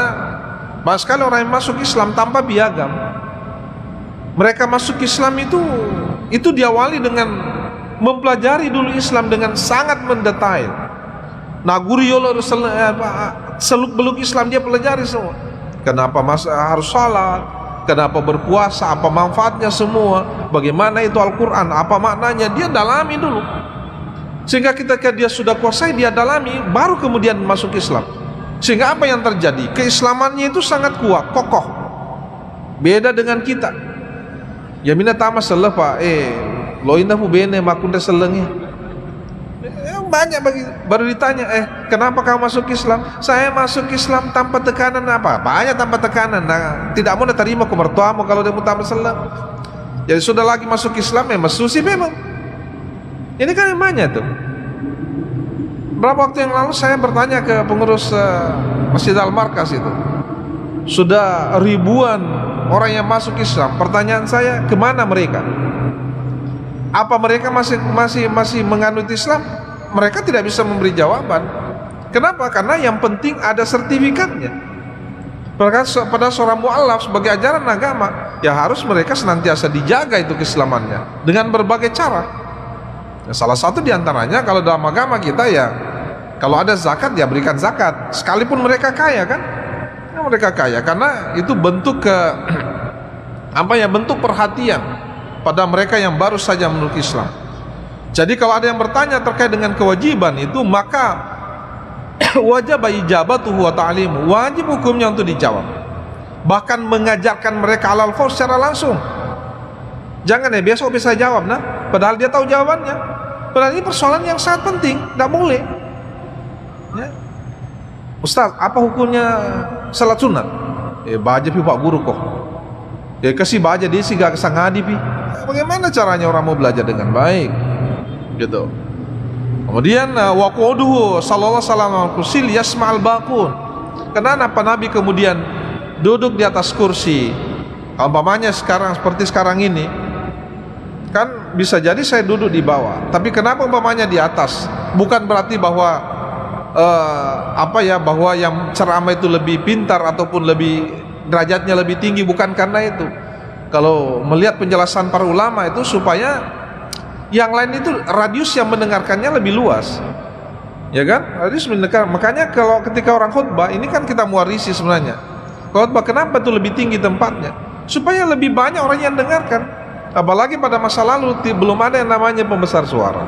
banyak sekali orang yang masuk Islam tanpa piagam. Mereka masuk Islam itu diawali dengan mempelajari dulu Islam dengan sangat mendetail. Naguriolo seluk-beluk Islam dia pelajari semua. Kenapa harus salat, kenapa berpuasa, apa manfaatnya semua, bagaimana itu Al-Quran, apa maknanya, dia dalami dulu. Sehingga ketika dia sudah kuasai, dia dalami, baru kemudian masuk Islam. Sehingga apa yang terjadi? Keislamannya itu sangat kuat, kokoh. Beda dengan kita. Ya mina tama salah pak, lo indah bene makunda selengnya. Banyak baru ditanya, kenapa kamu masuk Islam? Saya masuk Islam tanpa tekanan apa? Banyak tanpa tekanan. Nah, tidak mau terima ke mertuamu kalau dia mau tambah selang. Jadi sudah lagi masuk Islam memang susah memang. Ini kan namanya tuh. Berapa waktu yang lalu saya bertanya ke pengurus Masjid Al-Markas itu. Sudah ribuan orang yang masuk Islam. Pertanyaan saya, kemana mereka? Apa mereka masih menganut Islam? Mereka tidak bisa memberi jawaban. Kenapa? Karena yang penting ada sertifikatnya. Pada seorang mu'alaf sebagai ajaran agama, ya harus mereka senantiasa dijaga itu keislamannya dengan berbagai cara. Ya, salah satu diantaranya kalau dalam agama kita ya, kalau ada zakat ya berikan zakat, sekalipun mereka kaya kan, ya, mereka kaya karena itu bentuk bentuk perhatian pada mereka yang baru saja memeluk Islam. Jadi kalau ada yang bertanya terkait dengan kewajiban itu, maka wajib ijabatuhu wa ta'limu, wajib hukumnya untuk dijawab. Bahkan mengajarkan mereka alal fawz secara langsung. Jangan ya besok bisa jawab nah, padahal dia tahu jawabannya. Padahal ini persoalan yang sangat penting, tidak boleh. Ya. Ustaz, apa hukumnya salat sunat? Baca pi Pak Guru kok. Ya kasih baca dia sih gak kesangadi pi. Bagaimana caranya orang mau belajar dengan baik? Gitu. Kemudian waquduhu sallallahu alaihi wasallam kursil yasma'al baqun. Kenapa Nabi kemudian duduk di atas kursi? Umpamanya sekarang seperti sekarang ini, kan bisa jadi saya duduk di bawah. Tapi kenapa umpamanya di atas? Bukan berarti bahwa bahwa yang ceramah itu lebih pintar ataupun lebih derajatnya lebih tinggi, bukan karena itu. Kalau melihat penjelasan para ulama itu supaya yang lain itu radius yang mendengarkannya lebih luas, ya kan? Radius mendengar. Makanya kalau ketika orang khutbah ini kan kita mewarisi sebenarnya. Khutbah kenapa itu lebih tinggi tempatnya? Supaya lebih banyak orang yang dengarkan. Apalagi pada masa lalu belum ada yang namanya pembesar suara.